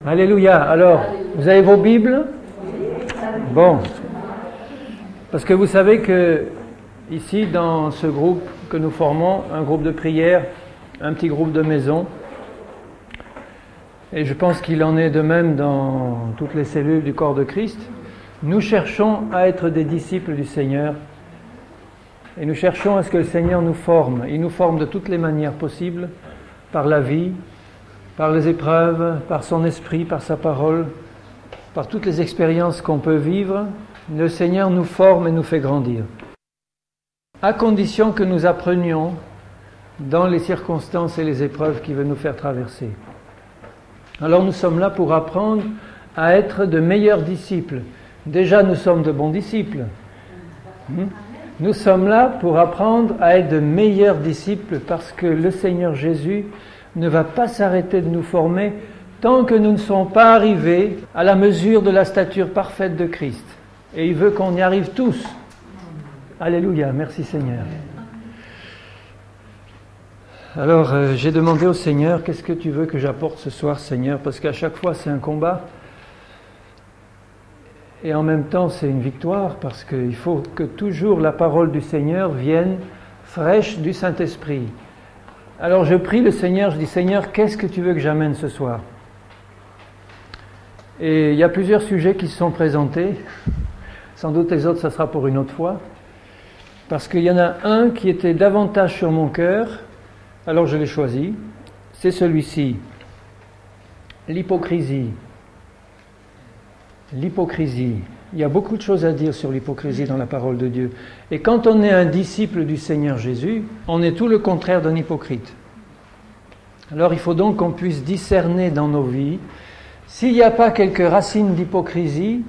Alléluia. Alors, vous avez vos Bibles? Bon. Parce que vous savez que ici, dans ce groupe que nous formons, un groupe de prière, un petit groupe de maison, et je pense qu'il en est de même dans toutes les cellules du corps de Christ, nous cherchons à être des disciples du Seigneur et nous cherchons à ce que le Seigneur nous forme. Il nous forme de toutes les manières possibles, par la vie, par les épreuves, par son esprit, par sa parole, par toutes les expériences qu'on peut vivre. Le Seigneur nous forme et nous fait grandir, à condition que nous apprenions dans les circonstances et les épreuves qu'il veut nous faire traverser. Alors nous sommes là pour apprendre à être de meilleurs disciples. Déjà, nous sommes de bons disciples. Nous sommes là pour apprendre à être de meilleurs disciples parce que le Seigneur Jésus ne va pas s'arrêter de nous former tant que nous ne sommes pas arrivés à la mesure de la stature parfaite de Christ. Et il veut qu'on y arrive tous. Alléluia, merci Seigneur. Alors, j'ai demandé au Seigneur, qu'est-ce que tu veux que j'apporte ce soir, Seigneur? Parce qu'à chaque fois, c'est un combat. Et en même temps, c'est une victoire, parce qu'il faut que toujours la parole du Seigneur vienne fraîche du Saint-Esprit. Alors, je prie le Seigneur, je dis, Seigneur, qu'est-ce que tu veux que j'amène ce soir? Et il y a plusieurs sujets qui se sont présentés. Sans doute les autres, ça sera pour une autre fois. Parce qu'il y en a un qui était davantage sur mon cœur. Alors je l'ai choisi, c'est celui-ci, l'hypocrisie. L'hypocrisie. Il y a beaucoup de choses à dire sur l'hypocrisie dans la parole de Dieu. Et quand on est un disciple du Seigneur Jésus, on est tout le contraire d'un hypocrite. Alors il faut donc qu'on puisse discerner dans nos vies, s'il n'y a pas quelques racines d'hypocrisie,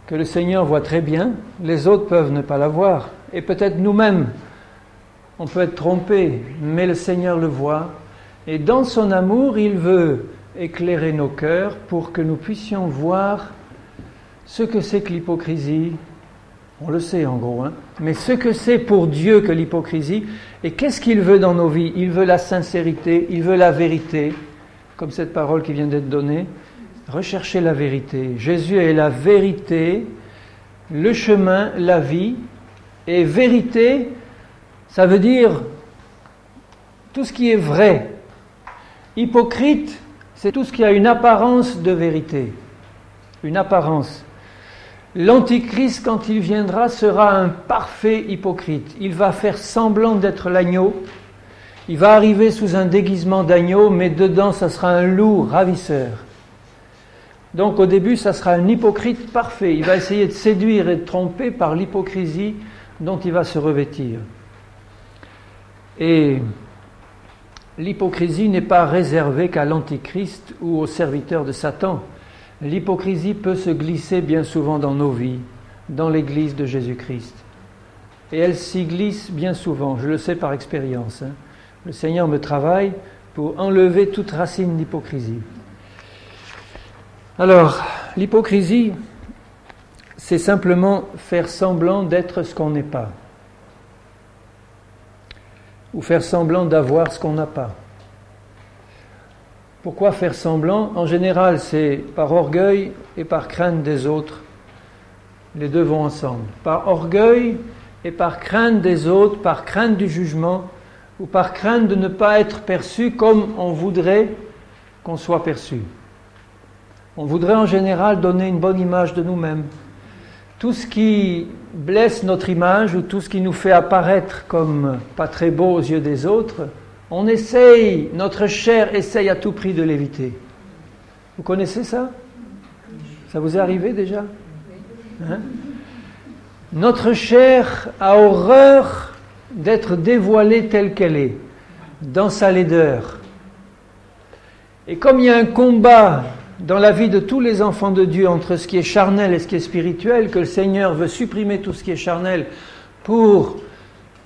que le Seigneur voit très bien, les autres peuvent ne pas la voir. Et peut-être nous-mêmes, on peut être trompé, mais le Seigneur le voit. Et dans son amour, il veut éclairer nos cœurs pour que nous puissions voir ce que c'est que l'hypocrisie. On le sait en gros, mais ce que c'est pour Dieu que l'hypocrisie. Et qu'est-ce qu'il veut dans nos vies? Il veut la sincérité, il veut la vérité, comme cette parole qui vient d'être donnée. Recherchez la vérité. Jésus est la vérité, le chemin, la vie. Et vérité, ça veut dire tout ce qui est vrai. Hypocrite, c'est tout ce qui a une apparence de vérité. Une apparence. L'Antichrist, quand il viendra, sera un parfait hypocrite. Il va faire semblant d'être l'agneau. Il va arriver sous un déguisement d'agneau, mais dedans, ça sera un loup ravisseur. Donc au début, ça sera un hypocrite parfait. Il va essayer de séduire et de tromper par l'hypocrisie dont il va se revêtir. Et l'hypocrisie n'est pas réservée qu'à l'Antichrist ou aux serviteurs de Satan. L'hypocrisie peut se glisser bien souvent dans nos vies, dans l'Église de Jésus-Christ. Et elle s'y glisse bien souvent, je le sais par expérience. Le Seigneur me travaille pour enlever toute racine d'hypocrisie. Alors, l'hypocrisie, c'est simplement faire semblant d'être ce qu'on n'est pas. Ou faire semblant d'avoir ce qu'on n'a pas. Pourquoi faire semblant? En général, c'est par orgueil et par crainte des autres. Les deux vont ensemble. Par orgueil et par crainte des autres, par crainte du jugement, ou par crainte de ne pas être perçu comme on voudrait qu'on soit perçu. On voudrait en général donner une bonne image de nous-mêmes. Tout ce qui blesse notre image ou tout ce qui nous fait apparaître comme pas très beau aux yeux des autres, on essaye, notre chair essaye à tout prix de l'éviter. Vous connaissez ça? Ça vous est arrivé déjà? Notre chair a horreur d'être dévoilée telle qu'elle est, dans sa laideur. Et comme il y a un combat dans la vie de tous les enfants de Dieu entre ce qui est charnel et ce qui est spirituel, que le Seigneur veut supprimer tout ce qui est charnel pour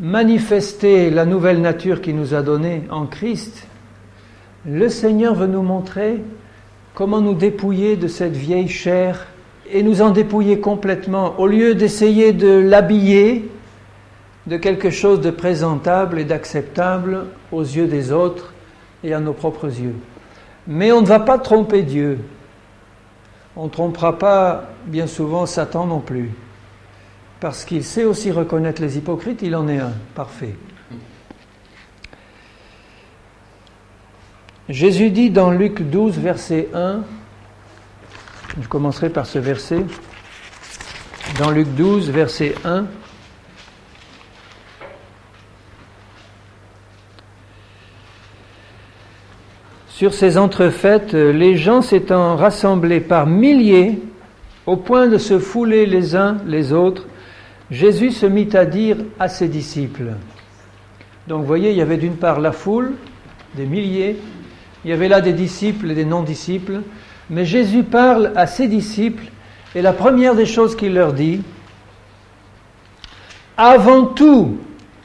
manifester la nouvelle nature qu'il nous a donnée en Christ, le Seigneur veut nous montrer comment nous dépouiller de cette vieille chair et nous en dépouiller complètement, au lieu d'essayer de l'habiller de quelque chose de présentable et d'acceptable aux yeux des autres et à nos propres yeux. Mais on ne va pas tromper Dieu. On ne trompera pas bien souvent Satan non plus. Parce qu'il sait aussi reconnaître les hypocrites, il en est un, parfait. Jésus dit dans Luc 12, verset 1, je commencerai par ce verset, dans Luc 12, verset 1, sur ces entrefaites, les gens s'étant rassemblés par milliers, au point de se fouler les uns les autres, Jésus se mit à dire à ses disciples. Donc vous voyez, il y avait d'une part la foule, des milliers, il y avait là des disciples et des non-disciples, mais Jésus parle à ses disciples, et la première des choses qu'il leur dit, avant tout,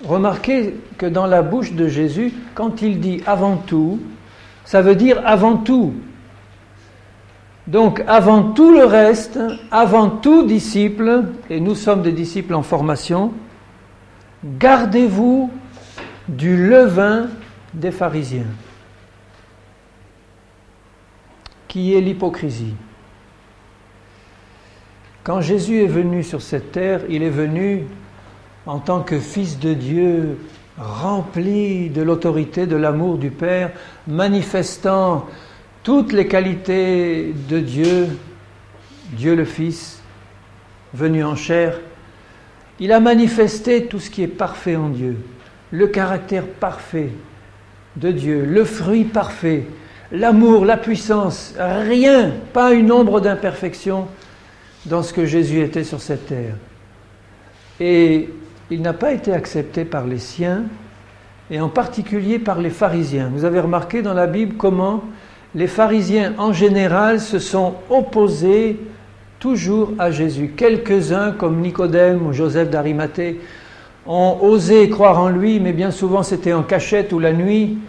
remarquez que dans la bouche de Jésus, quand il dit avant tout, ça veut dire avant tout. Donc avant tout le reste, avant tout disciple, et nous sommes des disciples en formation, gardez-vous du levain des pharisiens, qui est l'hypocrisie. Quand Jésus est venu sur cette terre, il est venu en tant que Fils de Dieu, rempli de l'autorité, de l'amour du Père, manifestant toutes les qualités de Dieu, Dieu le Fils, venu en chair. Il a manifesté tout ce qui est parfait en Dieu, le caractère parfait de Dieu, le fruit parfait, l'amour, la puissance, rien, pas une ombre d'imperfection dans ce que Jésus était sur cette terre. Et il n'a pas été accepté par les siens, et en particulier par les pharisiens. Vous avez remarqué dans la Bible comment les pharisiens en général se sont opposés toujours à Jésus. Quelques-uns, comme Nicodème ou Joseph d'Arimathée, ont osé croire en lui, mais bien souvent c'était en cachette ou la nuit.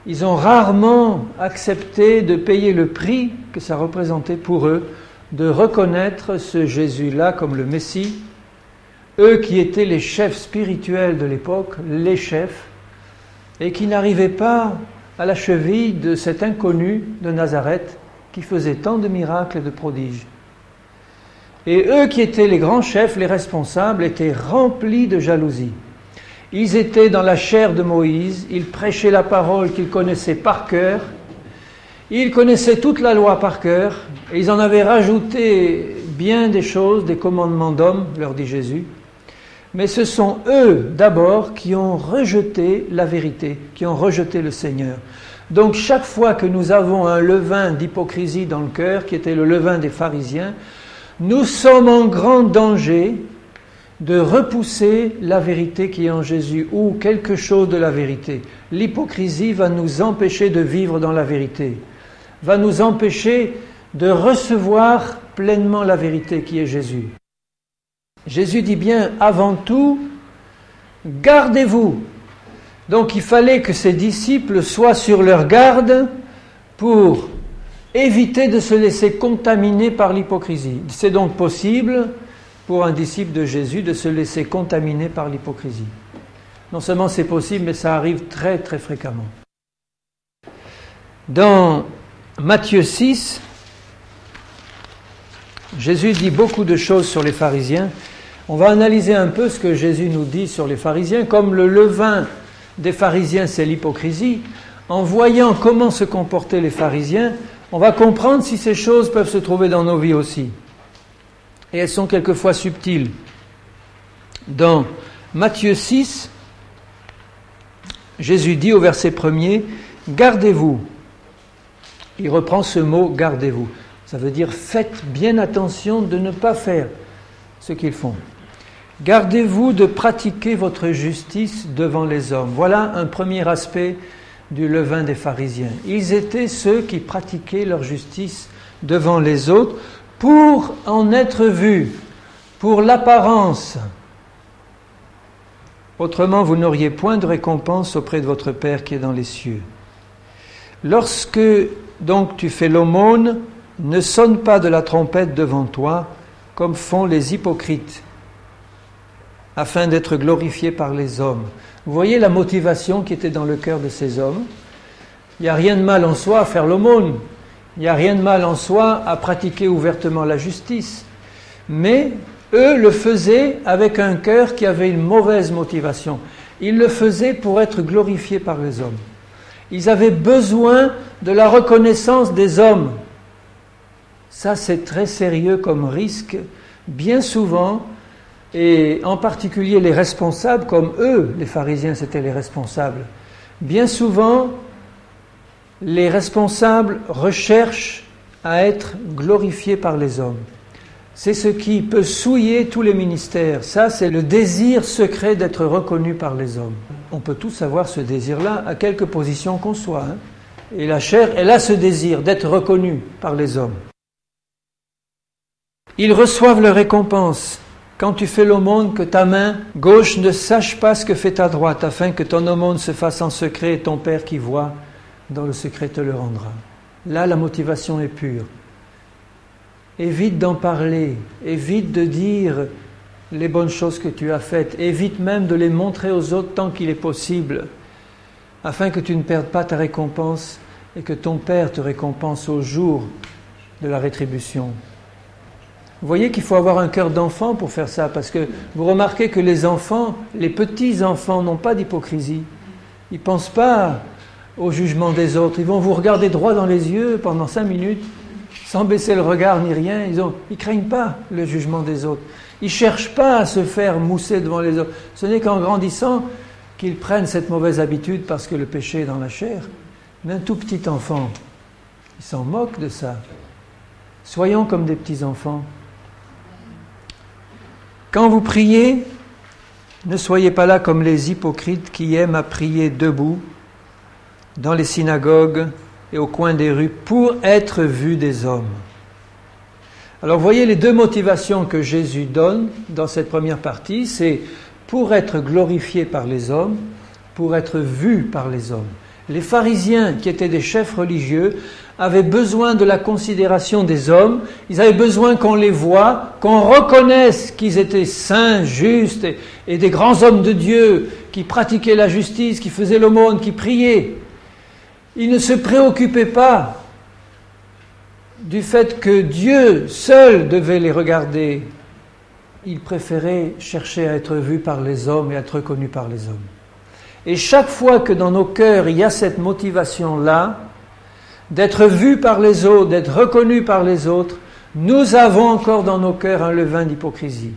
Ils ont rarement accepté de payer le prix que ça représentait pour eux, de reconnaître ce Jésus-là comme le Messie. Eux qui étaient les chefs spirituels de l'époque, les chefs, et qui n'arrivaient pas à la cheville de cet inconnu de Nazareth qui faisait tant de miracles et de prodiges. Et eux qui étaient les grands chefs, les responsables, étaient remplis de jalousie. Ils étaient dans la chair de Moïse, ils prêchaient la parole qu'ils connaissaient par cœur, ils connaissaient toute la loi par cœur, et ils en avaient rajouté bien des choses, des commandements d'hommes, leur dit Jésus. Mais ce sont eux d'abord qui ont rejeté la vérité, qui ont rejeté le Seigneur. Donc chaque fois que nous avons un levain d'hypocrisie dans le cœur, qui était le levain des pharisiens, nous sommes en grand danger de repousser la vérité qui est en Jésus, ou quelque chose de la vérité. L'hypocrisie va nous empêcher de vivre dans la vérité, va nous empêcher de recevoir pleinement la vérité qui est Jésus. Jésus dit bien, avant tout, gardez-vous. Donc il fallait que ses disciples soient sur leur garde pour éviter de se laisser contaminer par l'hypocrisie. C'est donc possible pour un disciple de Jésus de se laisser contaminer par l'hypocrisie. Non seulement c'est possible, mais ça arrive très très fréquemment. Dans Matthieu 6, Jésus dit beaucoup de choses sur les pharisiens. On va analyser un peu ce que Jésus nous dit sur les pharisiens. Comme le levain des pharisiens, c'est l'hypocrisie, en voyant comment se comportaient les pharisiens, on va comprendre si ces choses peuvent se trouver dans nos vies aussi. Et elles sont quelquefois subtiles. Dans Matthieu 6, Jésus dit au verset 1er, « Gardez-vous ». Il reprend ce mot « gardez-vous ». Ça veut dire « faites bien attention de ne pas faire ce qu'ils font ». Gardez-vous de pratiquer votre justice devant les hommes. Voilà un premier aspect du levain des pharisiens. Ils étaient ceux qui pratiquaient leur justice devant les autres pour en être vus, pour l'apparence. Autrement, vous n'auriez point de récompense auprès de votre Père qui est dans les cieux. Lorsque donc tu fais l'aumône, ne sonne pas de la trompette devant toi, comme font les hypocrites, afin d'être glorifiés par les hommes. Vous voyez la motivation qui était dans le cœur de ces hommes. Il n'y a rien de mal en soi à faire l'aumône. Il n'y a rien de mal en soi à pratiquer ouvertement la justice. Mais eux le faisaient avec un cœur qui avait une mauvaise motivation. Ils le faisaient pour être glorifiés par les hommes. Ils avaient besoin de la reconnaissance des hommes. Ça, c'est très sérieux comme risque. Bien souvent, et en particulier les responsables, comme eux, les pharisiens, c'étaient les responsables. Bien souvent, les responsables recherchent à être glorifiés par les hommes. C'est ce qui peut souiller tous les ministères. Ça, c'est le désir secret d'être reconnu par les hommes. On peut tous avoir ce désir-là, à quelque position qu'on soit. Et la chair, elle a ce désir d'être reconnue par les hommes. Ils reçoivent leur récompense. Quand tu fais l'aumône, que ta main gauche ne sache pas ce que fait ta droite, afin que ton aumône se fasse en secret et ton Père qui voit dans le secret te le rendra. Là, la motivation est pure. Évite d'en parler, évite de dire les bonnes choses que tu as faites, évite même de les montrer aux autres tant qu'il est possible, afin que tu ne perdes pas ta récompense et que ton Père te récompense au jour de la rétribution. Vous voyez qu'il faut avoir un cœur d'enfant pour faire ça, parce que vous remarquez que les enfants, les petits-enfants n'ont pas d'hypocrisie. Ils ne pensent pas au jugement des autres. Ils vont vous regarder droit dans les yeux pendant 5 minutes, sans baisser le regard ni rien. Ils ne craignent pas le jugement des autres. Ils ne cherchent pas à se faire mousser devant les autres. Ce n'est qu'en grandissant qu'ils prennent cette mauvaise habitude parce que le péché est dans la chair. Mais un tout petit enfant, il s'en moque de ça. Soyons comme des petits enfants. Quand vous priez, ne soyez pas là comme les hypocrites qui aiment à prier debout dans les synagogues et au coin des rues pour être vus des hommes. Alors voyez les deux motivations que Jésus donne dans cette première partie, c'est pour être glorifié par les hommes, pour être vu par les hommes. Les pharisiens, qui étaient des chefs religieux, avaient besoin de la considération des hommes, ils avaient besoin qu'on les voie, qu'on reconnaisse qu'ils étaient saints, justes et des grands hommes de Dieu qui pratiquaient la justice, qui faisaient l'aumône, qui priaient. Ils ne se préoccupaient pas du fait que Dieu seul devait les regarder. Ils préféraient chercher à être vus par les hommes et à être reconnus par les hommes. Et chaque fois que dans nos cœurs il y a cette motivation-là, d'être vus par les autres, d'être reconnus par les autres, nous avons encore dans nos cœurs un levain d'hypocrisie.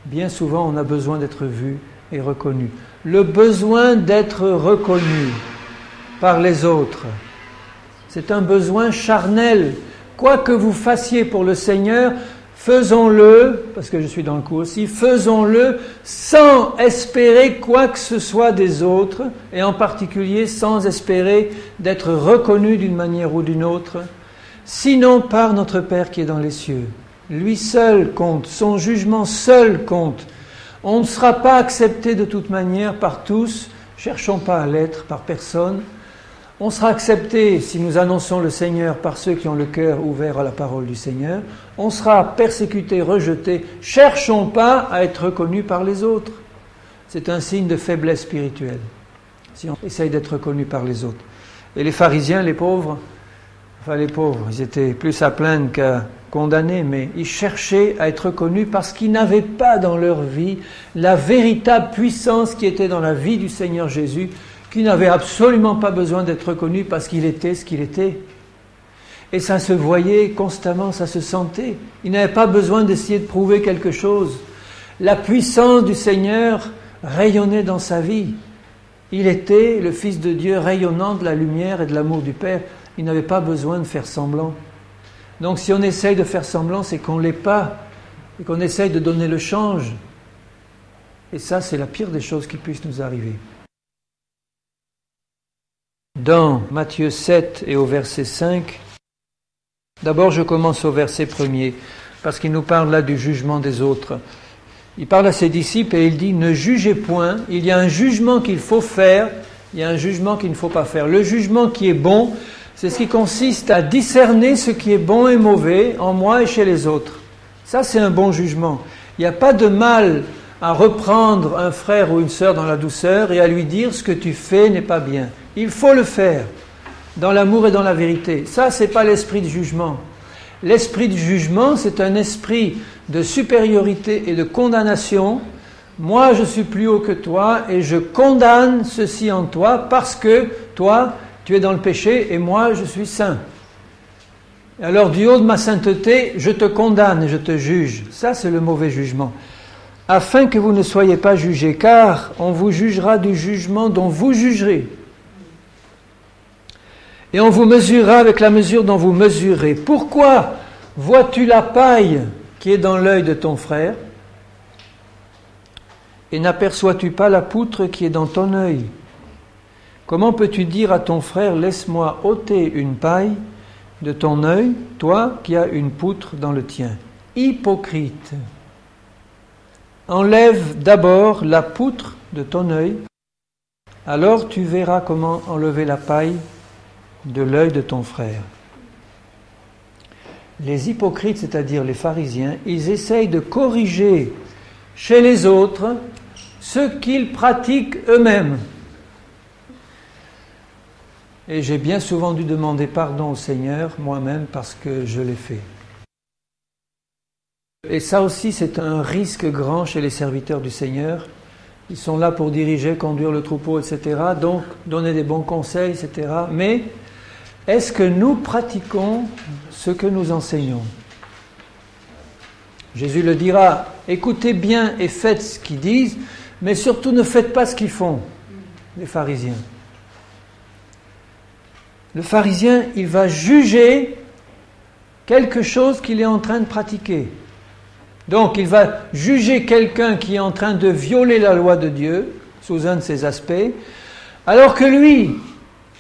Bien souvent, on a besoin d'être vus et reconnus. Le besoin d'être reconnu par les autres, c'est un besoin charnel. Quoi que vous fassiez pour le Seigneur, faisons-le, parce que je suis dans le coup aussi, faisons-le sans espérer quoi que ce soit des autres, et en particulier sans espérer d'être reconnus d'une manière ou d'une autre, sinon par notre Père qui est dans les cieux. Lui seul compte, son jugement seul compte. On ne sera pas accepté de toute manière par tous, cherchons pas à l'être par personne. On sera accepté, si nous annonçons le Seigneur, par ceux qui ont le cœur ouvert à la parole du Seigneur. On sera persécuté, rejeté. Cherchons pas à être reconnus par les autres. C'est un signe de faiblesse spirituelle, si on essaye d'être reconnu par les autres. Et les pharisiens, les pauvres, ils étaient plus à plaindre qu'à condamner, mais ils cherchaient à être reconnus parce qu'ils n'avaient pas dans leur vie la véritable puissance qui était dans la vie du Seigneur Jésus, qui n'avait absolument pas besoin d'être reconnu parce qu'il était ce qu'il était. Et ça se voyait constamment, ça se sentait. Il n'avait pas besoin d'essayer de prouver quelque chose. La puissance du Seigneur rayonnait dans sa vie. Il était le Fils de Dieu rayonnant de la lumière et de l'amour du Père. Il n'avait pas besoin de faire semblant. Donc si on essaye de faire semblant, c'est qu'on ne l'est pas, et qu'on essaye de donner le change. Et ça, c'est la pire des choses qui puissent nous arriver. Dans Matthieu 7 et au verset 5, d'abord je commence au verset 1er, parce qu'il nous parle là du jugement des autres. Il parle à ses disciples et il dit « Ne jugez point, il y a un jugement qu'il faut faire, il y a un jugement qu'il ne faut pas faire. Le jugement qui est bon, c'est ce qui consiste à discerner ce qui est bon et mauvais en moi et chez les autres. Ça, c'est un bon jugement. Il n'y a pas de mal à reprendre un frère ou une sœur dans la douceur et à lui dire ce que tu fais n'est pas bien. Il faut le faire dans l'amour et dans la vérité. Ça, c'est pas l'esprit de jugement. L'esprit de jugement, c'est un esprit de supériorité et de condamnation. Moi, je suis plus haut que toi et je condamne ceci en toi parce que toi, tu es dans le péché et moi, je suis saint. Alors, du haut de ma sainteté, je te condamne et je te juge. Ça, c'est le mauvais jugement. Afin que vous ne soyez pas jugés, car on vous jugera du jugement dont vous jugerez. Et on vous mesurera avec la mesure dont vous mesurez. Pourquoi vois-tu la paille qui est dans l'œil de ton frère et n'aperçois-tu pas la poutre qui est dans ton œil? Comment peux-tu dire à ton frère, laisse-moi ôter une paille de ton œil, toi qui as une poutre dans le tien? Hypocrite! Enlève d'abord la poutre de ton œil, alors tu verras comment enlever la paille de l'œil de ton frère. Les hypocrites, c'est-à-dire les pharisiens, ils essayent de corriger chez les autres ce qu'ils pratiquent eux-mêmes. Et j'ai bien souvent dû demander pardon au Seigneur, moi-même, parce que je l'ai fait. Et ça aussi, c'est un risque grand chez les serviteurs du Seigneur. Ils sont là pour diriger, conduire le troupeau, etc. Donc, donner des bons conseils, etc. Mais est-ce que nous pratiquons ce que nous enseignons? Jésus le dira, écoutez bien et faites ce qu'ils disent, mais surtout ne faites pas ce qu'ils font, les pharisiens. Le pharisien, il va juger quelque chose qu'il est en train de pratiquer. Donc, il va juger quelqu'un qui est en train de violer la loi de Dieu, sous un de ses aspects, alors que lui,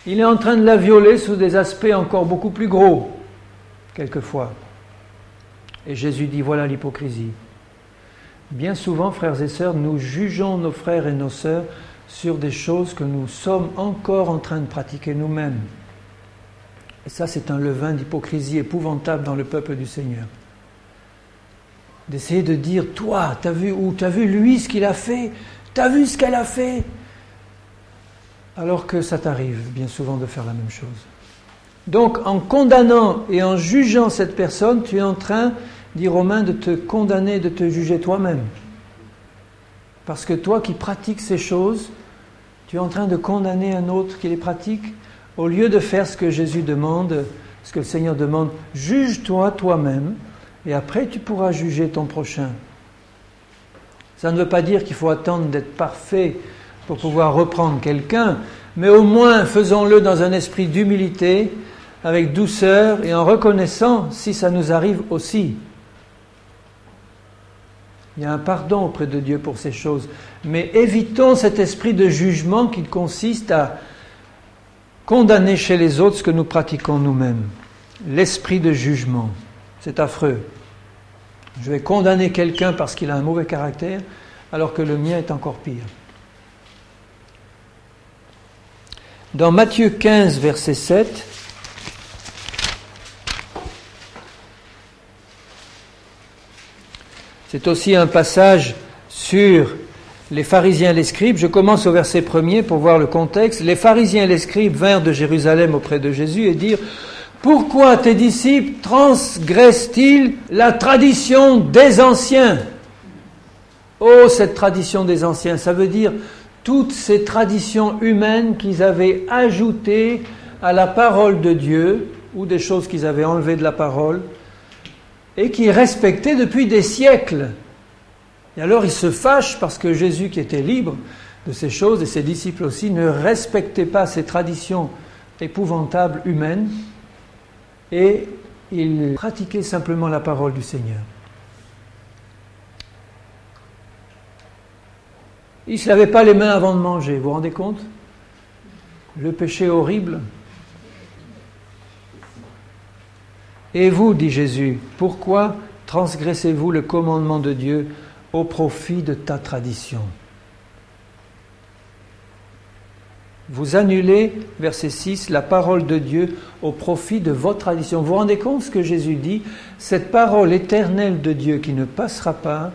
il est en train de la violer sous des aspects encore beaucoup plus gros, quelquefois. Et Jésus dit, voilà l'hypocrisie. Bien souvent, frères et sœurs, nous jugeons nos frères et nos sœurs sur des choses que nous sommes encore en train de pratiquer nous-mêmes. Et ça, c'est un levain d'hypocrisie épouvantable dans le peuple du Seigneur. D'essayer de dire, toi, t'as vu lui ce qu'il a fait, t'as vu ce qu'elle a fait, alors que ça t'arrive bien souvent de faire la même chose. Donc, en condamnant et en jugeant cette personne, tu es en train, dit Romain, de te condamner, de te juger toi-même. Parce que toi qui pratiques ces choses, tu es en train de condamner un autre qui les pratique, au lieu de faire ce que Jésus demande, ce que le Seigneur demande, juge-toi toi-même, et après tu pourras juger ton prochain. Ça ne veut pas dire qu'il faut attendre d'être parfait pour pouvoir reprendre quelqu'un, mais au moins faisons-le dans un esprit d'humilité, avec douceur et en reconnaissant si ça nous arrive aussi. Il y a un pardon auprès de Dieu pour ces choses, mais évitons cet esprit de jugement qui consiste à condamner chez les autres ce que nous pratiquons nous-mêmes. L'esprit de jugement, c'est affreux. Je vais condamner quelqu'un parce qu'il a un mauvais caractère, alors que le mien est encore pire. Dans Matthieu 15, verset 7, c'est aussi un passage sur les pharisiens et les scribes. Je commence au verset 1er pour voir le contexte. Les pharisiens et les scribes vinrent de Jérusalem auprès de Jésus et dirent, « Pourquoi tes disciples transgressent-ils la tradition des anciens ?» Oh, cette tradition des anciens, ça veut dire toutes ces traditions humaines qu'ils avaient ajoutées à la parole de Dieu, ou des choses qu'ils avaient enlevées de la parole, et qu'ils respectaient depuis des siècles. Et alors ils se fâchent parce que Jésus, qui était libre de ces choses, et ses disciples aussi, ne respectaient pas ces traditions épouvantables humaines, et ils pratiquaient simplement la parole du Seigneur. Ils ne se lavaient pas les mains avant de manger, vous vous rendez compte? Le péché horrible. Et vous, dit Jésus, pourquoi transgressez-vous le commandement de Dieu au profit de ta tradition? Vous annulez, verset 6, la parole de Dieu au profit de votre tradition. Vous vous rendez compte ce que Jésus dit? Cette parole éternelle de Dieu qui ne passera pas,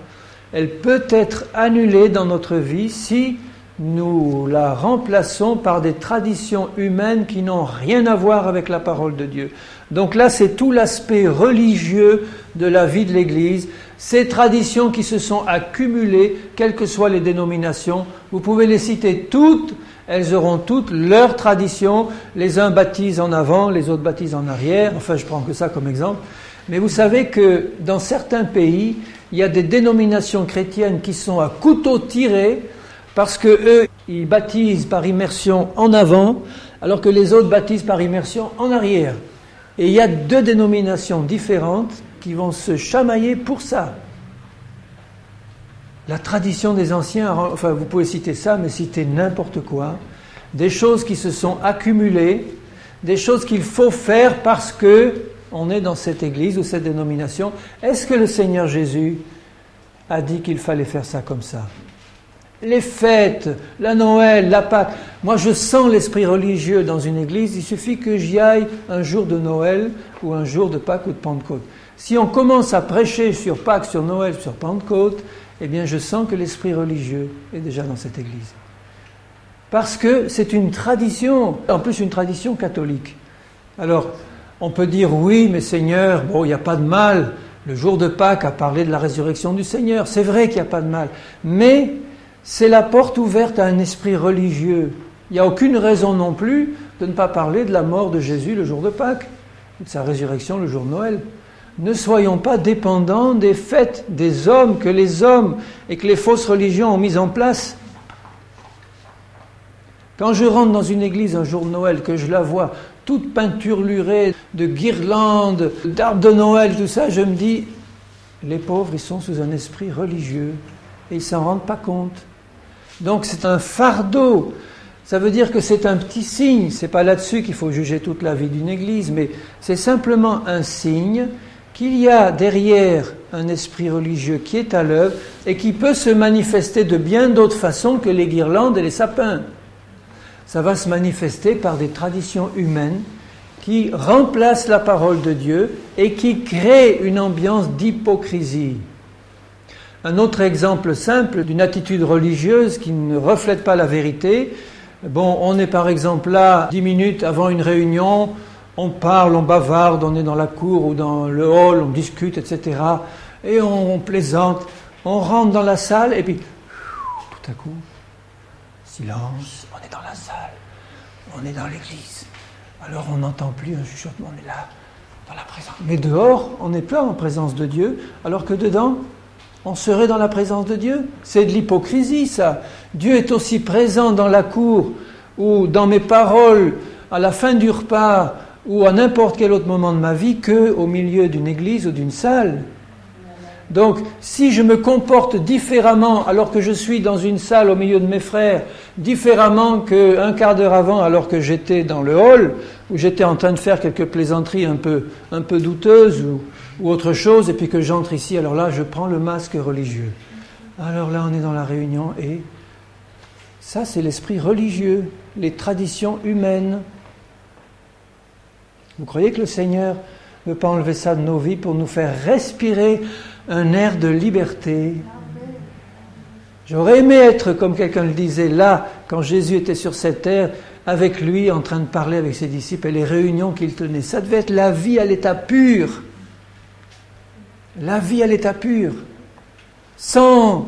elle peut être annulée dans notre vie si nous la remplaçons par des traditions humaines qui n'ont rien à voir avec la parole de Dieu. Donc là, c'est tout l'aspect religieux de la vie de l'Église, ces traditions qui se sont accumulées, quelles que soient les dénominations. Vous pouvez les citer toutes, elles auront toutes leurs traditions. Les uns baptisent en avant, les autres baptisent en arrière. Enfin, je prends que ça comme exemple. Mais vous savez que dans certains pays, il y a des dénominations chrétiennes qui sont à couteau tiré parce que eux, ils baptisent par immersion en avant, alors que les autres baptisent par immersion en arrière. Et il y a deux dénominations différentes qui vont se chamailler pour ça. La tradition des anciens, enfin vous pouvez citer ça, mais citer n'importe quoi, des choses qui se sont accumulées, des choses qu'il faut faire parce que on est dans cette église ou cette dénomination. Est-ce que le Seigneur Jésus a dit qu'il fallait faire ça comme ça? Les fêtes, la Noël, la Pâque. Moi, je sens l'esprit religieux dans une église. Il suffit que j'y aille un jour de Noël ou un jour de Pâques ou de Pentecôte. Si on commence à prêcher sur Pâques, sur Noël, sur Pentecôte, eh bien, je sens que l'esprit religieux est déjà dans cette église. Parce que c'est une tradition, en plus une tradition catholique. Alors, on peut dire, oui, mais Seigneur, bon, il n'y a pas de mal. Le jour de Pâques a parlé de la résurrection du Seigneur. C'est vrai qu'il n'y a pas de mal. Mais c'est la porte ouverte à un esprit religieux. Il n'y a aucune raison non plus de ne pas parler de la mort de Jésus le jour de Pâques, de sa résurrection le jour de Noël. Ne soyons pas dépendants des fêtes des hommes que les hommes et que les fausses religions ont mises en place. Quand je rentre dans une église un jour de Noël, que je la vois toute peinturlurée de guirlandes, d'arbres de Noël, tout ça, je me dis, les pauvres, ils sont sous un esprit religieux et ils ne s'en rendent pas compte. Donc c'est un fardeau. Ça veut dire que c'est un petit signe. C'est pas là-dessus qu'il faut juger toute la vie d'une église, mais c'est simplement un signe qu'il y a derrière un esprit religieux qui est à l'œuvre et qui peut se manifester de bien d'autres façons que les guirlandes et les sapins. Ça va se manifester par des traditions humaines qui remplacent la parole de Dieu et qui créent une ambiance d'hypocrisie. Un autre exemple simple d'une attitude religieuse qui ne reflète pas la vérité. Bon, on est par exemple là 10 minutes avant une réunion, on parle, on bavarde, on est dans la cour ou dans le hall, on discute, etc. Et on plaisante, on rentre dans la salle et puis tout à coup, silence, on est dans la salle, on est dans l'église. Alors on n'entend plus un chuchotement, on est là, dans la présence. Mais dehors, on n'est pas en présence de Dieu, alors que dedans, on serait dans la présence de Dieu. C'est de l'hypocrisie, ça. Dieu est aussi présent dans la cour ou dans mes paroles à la fin du repas ou à n'importe quel autre moment de ma vie qu'au milieu d'une église ou d'une salle. Donc, si je me comporte différemment alors que je suis dans une salle au milieu de mes frères, différemment qu'un quart d'heure avant alors que j'étais dans le hall, où j'étais en train de faire quelques plaisanteries un peu douteuses ou autre chose, et puis que j'entre ici, alors là, je prends le masque religieux. Alors là, on est dans la réunion et ça, c'est l'esprit religieux, les traditions humaines. Vous croyez que le Seigneur ne veut pas enlever ça de nos vies pour nous faire respirer un air de liberté? J'aurais aimé être, comme quelqu'un le disait, là, quand Jésus était sur cette terre, avec lui, en train de parler avec ses disciples et les réunions qu'il tenait. Ça devait être la vie à l'état pur. La vie à l'état pur. Sans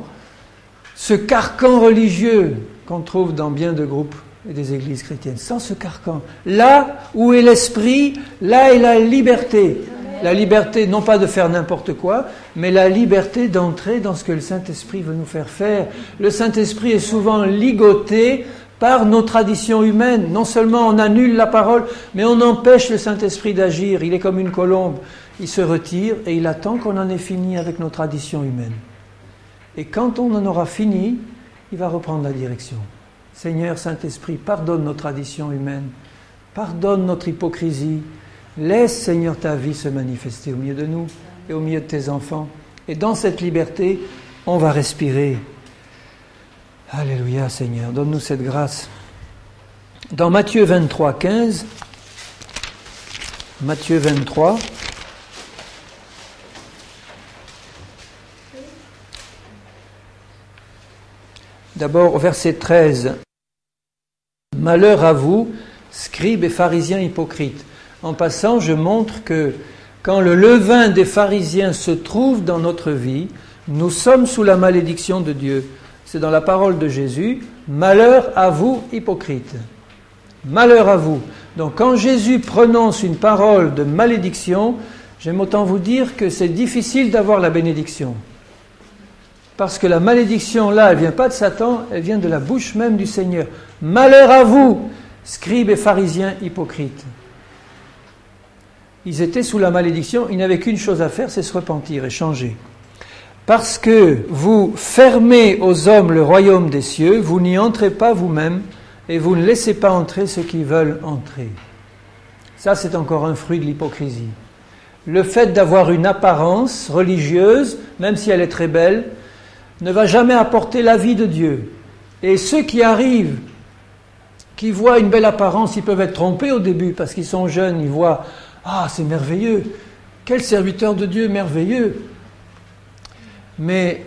ce carcan religieux qu'on trouve dans bien de groupes et des églises chrétiennes. Sans ce carcan. Là où est l'esprit, là est la liberté. La liberté, non pas de faire n'importe quoi, mais la liberté d'entrer dans ce que le Saint-Esprit veut nous faire faire. Le Saint-Esprit est souvent ligoté par nos traditions humaines. Non seulement on annule la parole, mais on empêche le Saint-Esprit d'agir. Il est comme une colombe. Il se retire et il attend qu'on en ait fini avec nos traditions humaines. Et quand on en aura fini, il va reprendre la direction. Seigneur, Saint-Esprit, pardonne nos traditions humaines. Pardonne notre hypocrisie. Laisse, Seigneur, ta vie se manifester au milieu de nous et au milieu de tes enfants. Et dans cette liberté, on va respirer. Alléluia, Seigneur, donne-nous cette grâce. Dans Matthieu 23, 15, Matthieu 23, D'abord au verset 13. « Malheur à vous, scribes et pharisiens hypocrites. » En passant, je montre que quand le levain des pharisiens se trouve dans notre vie, nous sommes sous la malédiction de Dieu. C'est dans la parole de Jésus, « Malheur à vous, hypocrites. » Malheur à vous. Donc quand Jésus prononce une parole de malédiction, j'aime autant vous dire que c'est difficile d'avoir la bénédiction. Parce que la malédiction, là, elle ne vient pas de Satan, elle vient de la bouche même du Seigneur. Malheur à vous, scribes et pharisiens hypocrites. Ils étaient sous la malédiction, ils n'avaient qu'une chose à faire, c'est se repentir et changer. Parce que vous fermez aux hommes le royaume des cieux, vous n'y entrez pas vous-même, et vous ne laissez pas entrer ceux qui veulent entrer. Ça, c'est encore un fruit de l'hypocrisie. Le fait d'avoir une apparence religieuse, même si elle est très belle, ne va jamais apporter la vie de Dieu. Et ceux qui arrivent, qui voient une belle apparence, ils peuvent être trompés au début, parce qu'ils sont jeunes, ils voient « Ah, c'est merveilleux, quel serviteur de Dieu merveilleux !» Mais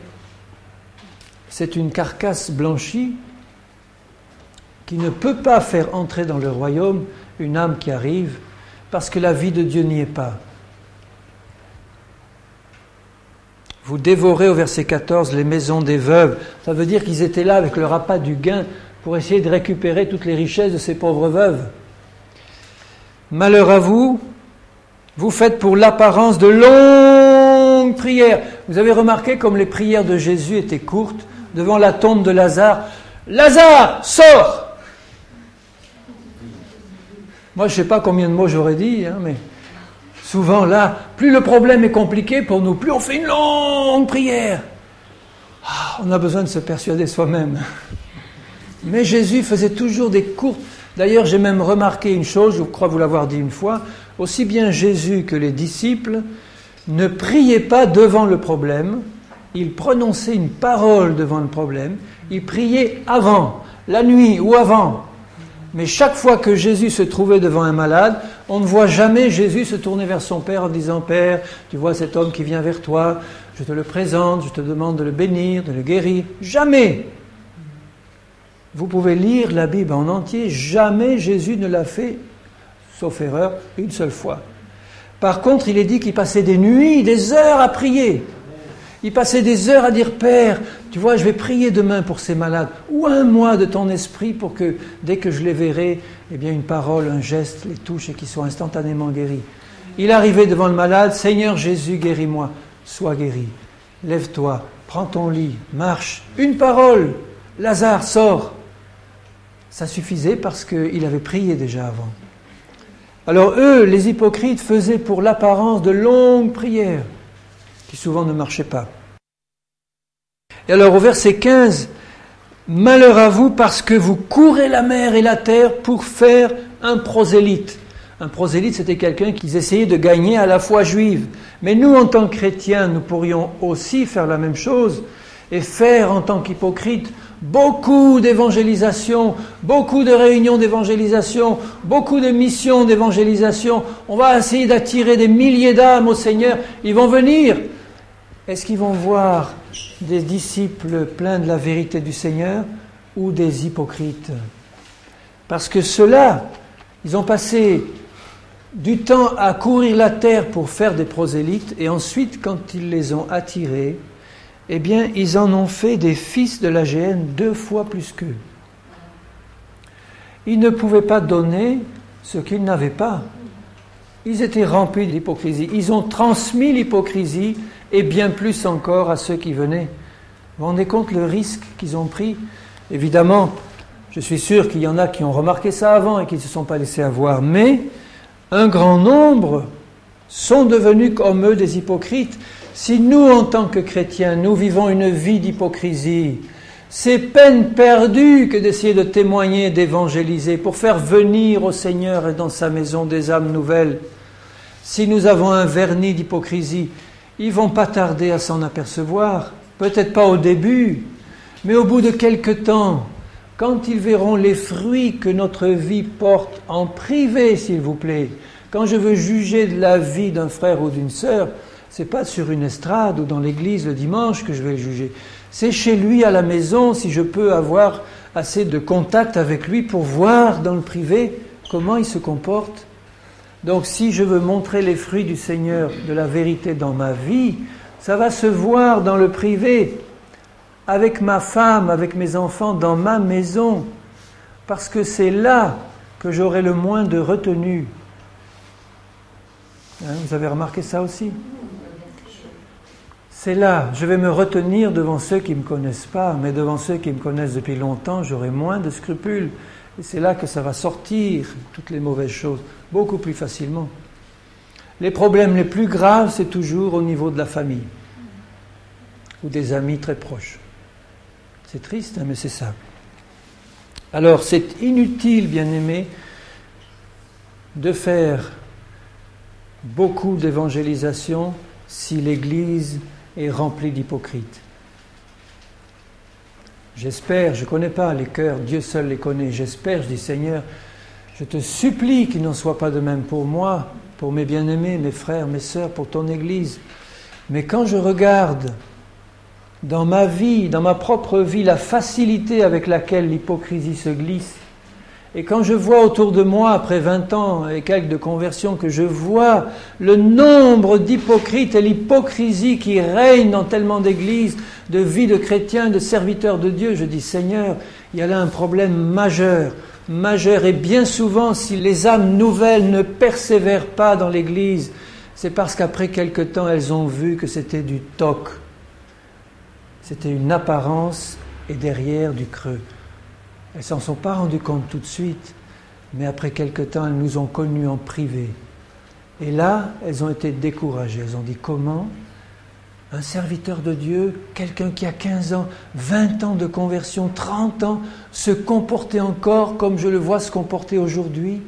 c'est une carcasse blanchie qui ne peut pas faire entrer dans le royaume une âme qui arrive, parce que la vie de Dieu n'y est pas. Vous dévorez au verset 14 les maisons des veuves. Ça veut dire qu'ils étaient là avec leur appât du gain pour essayer de récupérer toutes les richesses de ces pauvres veuves. Malheur à vous, vous faites pour l'apparence de longues prières. Vous avez remarqué comme les prières de Jésus étaient courtes devant la tombe de Lazare. Lazare, sors! Moi, je ne sais pas combien de mots j'aurais dit, mais souvent là, plus le problème est compliqué pour nous, plus on fait une longue prière. On a besoin de se persuader soi-même. Mais Jésus faisait toujours des courtes. D'ailleurs, j'ai même remarqué une chose, je crois vous l'avoir dit une fois, aussi bien Jésus que les disciples ne priaient pas devant le problème, ils prononçaient une parole devant le problème, ils priaient avant, la nuit ou avant. Mais chaque fois que Jésus se trouvait devant un malade, on ne voit jamais Jésus se tourner vers son Père en disant « Père, tu vois cet homme qui vient vers toi, je te le présente, je te demande de le bénir, de le guérir. » Jamais. Vous pouvez lire la Bible en entier, jamais Jésus ne l'a fait, sauf erreur, une seule fois. Par contre, il est dit qu'il passait des nuits, des heures à prier. Il passait des heures à dire « Père, tu vois, je vais prier demain pour ces malades. Ou un mois de ton esprit pour que, dès que je les verrai, eh bien une parole, un geste les touche et qu'ils soient instantanément guéris. » Il arrivait devant le malade « Seigneur Jésus, guéris-moi. Sois guéri. Lève-toi, prends ton lit, marche. Une parole. Lazare, sors. » Ça suffisait parce qu'il avait prié déjà avant. Alors eux, les hypocrites, faisaient pour l'apparence de longues prières qui souvent ne marchaient pas. Et alors au verset 15, « Malheur à vous parce que vous courez la mer et la terre pour faire un prosélyte. » Un prosélyte, c'était quelqu'un qu'ils essayaient de gagner à la foi juive. Mais nous, en tant que chrétiens, nous pourrions aussi faire la même chose et faire en tant qu'hypocrites beaucoup d'évangélisation, beaucoup de réunions d'évangélisation, beaucoup de missions d'évangélisation. On va essayer d'attirer des milliers d'âmes au Seigneur. Ils vont venir. Est-ce qu'ils vont voir des disciples pleins de la vérité du Seigneur ou des hypocrites? Parce que ceux-là, ils ont passé du temps à courir la terre pour faire des prosélytes et ensuite, quand ils les ont attirés, eh bien, ils en ont fait des fils de la géhenne 2 fois plus qu'eux. Ils ne pouvaient pas donner ce qu'ils n'avaient pas. Ils étaient remplis d'hypocrisie. Ils ont transmis l'hypocrisie et bien plus encore à ceux qui venaient. Vous vous rendez compte le risque qu'ils ont pris? Évidemment, je suis sûr qu'il y en a qui ont remarqué ça avant et qui ne se sont pas laissés avoir, mais un grand nombre sont devenus comme eux des hypocrites. Si nous, en tant que chrétiens, nous vivons une vie d'hypocrisie, c'est peine perdue que d'essayer de témoigner, d'évangéliser, pour faire venir au Seigneur et dans sa maison des âmes nouvelles. Si nous avons un vernis d'hypocrisie, ils vont pas tarder à s'en apercevoir, peut-être pas au début, mais au bout de quelque temps, quand ils verront les fruits que notre vie porte en privé, s'il vous plaît. Quand je veux juger de la vie d'un frère ou d'une sœur, c'est pas sur une estrade ou dans l'église le dimanche que je vais le juger. C'est chez lui à la maison, si je peux avoir assez de contact avec lui pour voir dans le privé comment il se comporte. Donc si je veux montrer les fruits du Seigneur, de la vérité dans ma vie, ça va se voir dans le privé, avec ma femme, avec mes enfants, dans ma maison, parce que c'est là que j'aurai le moins de retenue. Vous avez remarqué ça aussi ? C'est là, je vais me retenir devant ceux qui ne me connaissent pas, mais devant ceux qui me connaissent depuis longtemps, j'aurai moins de scrupules. Et c'est là que ça va sortir, toutes les mauvaises choses, beaucoup plus facilement. Les problèmes les plus graves, c'est toujours au niveau de la famille, ou des amis très proches. C'est triste, mais c'est ça. Alors, c'est inutile, bien-aimés, de faire beaucoup d'évangélisation si l'Église est remplie d'hypocrites. J'espère, je ne connais pas les cœurs, Dieu seul les connaît, j'espère, je dis Seigneur, je te supplie qu'il n'en soit pas de même pour moi, pour mes bien-aimés, mes frères, mes sœurs, pour ton Église. Mais quand je regarde dans ma vie, dans ma propre vie, la facilité avec laquelle l'hypocrisie se glisse, et quand je vois autour de moi, après 20 ans et quelques de conversion, que je vois le nombre d'hypocrites et l'hypocrisie qui règne dans tellement d'églises, de vie de chrétiens, de serviteurs de Dieu, je dis Seigneur, il y a là un problème majeur, et bien souvent, si les âmes nouvelles ne persévèrent pas dans l'église, c'est parce qu'après quelque temps, elles ont vu que c'était du toc. C'était une apparence et derrière du creux. Elles ne s'en sont pas rendues compte tout de suite, mais après quelque temps, elles nous ont connus en privé. Et là, elles ont été découragées. Elles ont dit, comment un serviteur de Dieu, quelqu'un qui a 15 ans, 20 ans de conversion, 30 ans, se comporter encore comme je le vois se comporter aujourd'hui,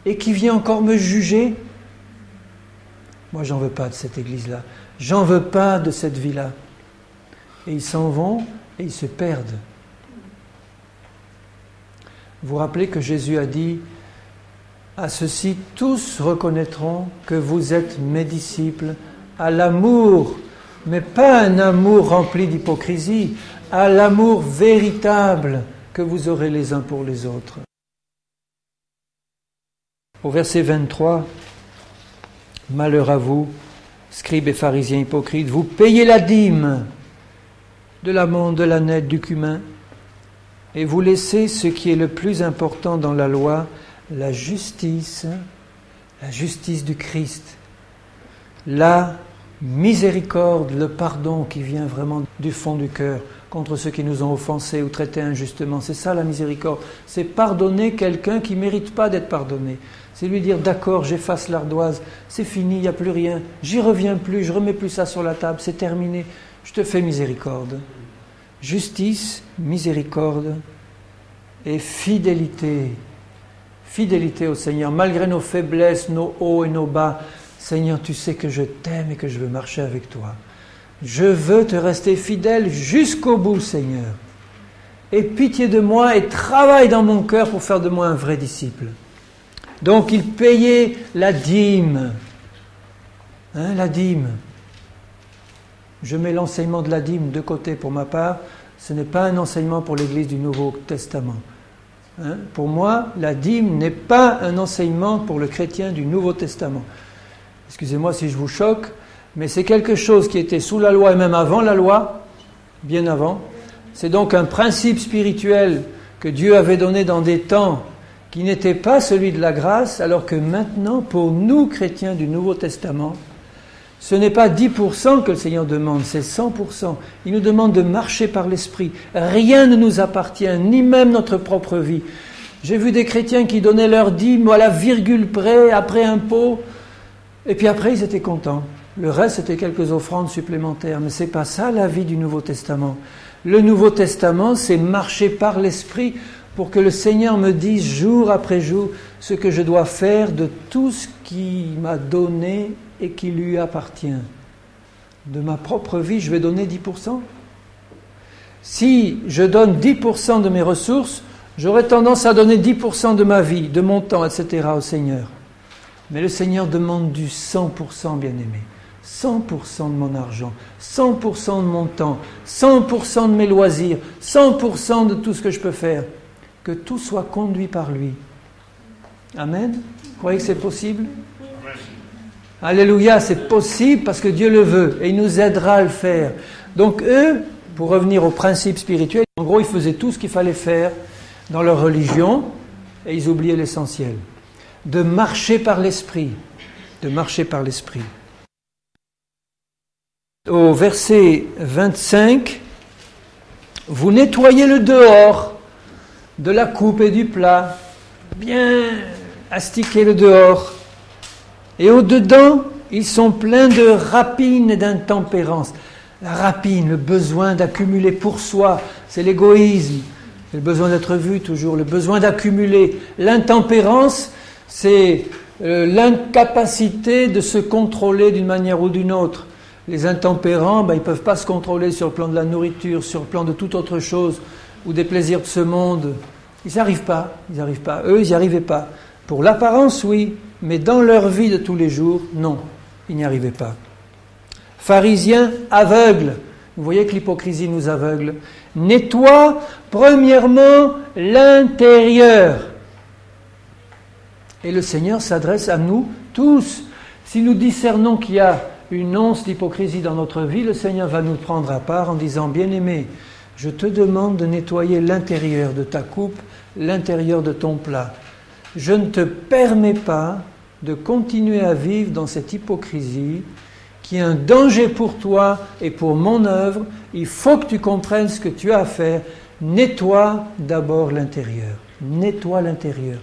et qui vient encore me juger? Moi, j'en veux pas de cette église-là. J'en veux pas de cette vie-là. Et ils s'en vont et ils se perdent. Vous vous rappelez que Jésus a dit « À ceux-ci, tous reconnaîtront que vous êtes mes disciples, à l'amour, mais pas un amour rempli d'hypocrisie, à l'amour véritable que vous aurez les uns pour les autres. » Au verset 23, « Malheur à vous, scribes et pharisiens hypocrites, vous payez la dîme de l'amande, de l'ânette, du cumin, et vous laissez ce qui est le plus important dans la loi, la justice du Christ, la miséricorde, le pardon qui vient vraiment du fond du cœur contre ceux qui nous ont offensés ou traités injustement. C'est ça la miséricorde, c'est pardonner quelqu'un qui ne mérite pas d'être pardonné. C'est lui dire d'accord, j'efface l'ardoise, c'est fini, il n'y a plus rien, j'y reviens plus, je ne remets plus ça sur la table, c'est terminé, je te fais miséricorde. Justice, miséricorde et fidélité. Fidélité au Seigneur, malgré nos faiblesses, nos hauts et nos bas. Seigneur, tu sais que je t'aime et que je veux marcher avec toi. Je veux te rester fidèle jusqu'au bout, Seigneur. Aie pitié de moi et travaille dans mon cœur pour faire de moi un vrai disciple. Donc, il payait la dîme. La dîme. Je mets l'enseignement de la dîme de côté pour ma part. Ce n'est pas un enseignement pour l'Église du Nouveau Testament. Pour moi, la dîme n'est pas un enseignement pour le chrétien du Nouveau Testament. Excusez-moi si je vous choque, mais c'est quelque chose qui était sous la loi et même avant la loi, bien avant. C'est donc un principe spirituel que Dieu avait donné dans des temps qui n'était pas celui de la grâce, alors que maintenant, pour nous, chrétiens du Nouveau Testament, ce n'est pas 10% que le Seigneur demande, c'est 100%. Il nous demande de marcher par l'Esprit. Rien ne nous appartient, ni même notre propre vie. J'ai vu des chrétiens qui donnaient leur dîme à la virgule près, après impôt, et puis après ils étaient contents. Le reste, c'était quelques offrandes supplémentaires. Mais ce n'est pas ça la vie du Nouveau Testament. Le Nouveau Testament, c'est marcher par l'Esprit pour que le Seigneur me dise jour après jour ce que je dois faire de tout ce qu'il m'a donné et qui lui appartient. De ma propre vie, je vais donner 10%. Si je donne 10% de mes ressources, j'aurais tendance à donner 10% de ma vie, de mon temps, etc. au Seigneur. Mais le Seigneur demande du 100%, bien-aimé. 100% de mon argent, 100% de mon temps, 100% de mes loisirs, 100% de tout ce que je peux faire. Que tout soit conduit par lui. Amen. Vous croyez que c'est possible? Alléluia, c'est possible parce que Dieu le veut et il nous aidera à le faire. Donc eux, pour revenir au principe spirituel, en gros, ils faisaient tout ce qu'il fallait faire dans leur religion et ils oubliaient l'essentiel. De marcher par l'esprit. De marcher par l'esprit. Au verset 25, vous nettoyez le dehors de la coupe et du plat, bien astiquez le dehors. Et au-dedans, ils sont pleins de rapine et d'intempérance. La rapine, le besoin d'accumuler pour soi, c'est l'égoïsme, c'est le besoin d'être vu toujours, le besoin d'accumuler. L'intempérance, c'est l'incapacité de se contrôler d'une manière ou d'une autre. Les intempérants, ils ne peuvent pas se contrôler sur le plan de la nourriture, sur le plan de toute autre chose, ou des plaisirs de ce monde. Ils n'y arrivent pas. Eux, ils n'y arrivaient pas. Pour l'apparence, oui, mais dans leur vie de tous les jours, non, ils n'y arrivaient pas. Pharisiens aveugles. Vous voyez que l'hypocrisie nous aveugle. Nettoie premièrement l'intérieur. Et le Seigneur s'adresse à nous tous. Si nous discernons qu'il y a une once d'hypocrisie dans notre vie, le Seigneur va nous prendre à part en disant, bien-aimé, je te demande de nettoyer l'intérieur de ta coupe, l'intérieur de ton plat. Je ne te permets pas de continuer à vivre dans cette hypocrisie qui est un danger pour toi et pour mon œuvre. Il faut que tu comprennes ce que tu as à faire. Nettoie d'abord l'intérieur. Nettoie l'intérieur.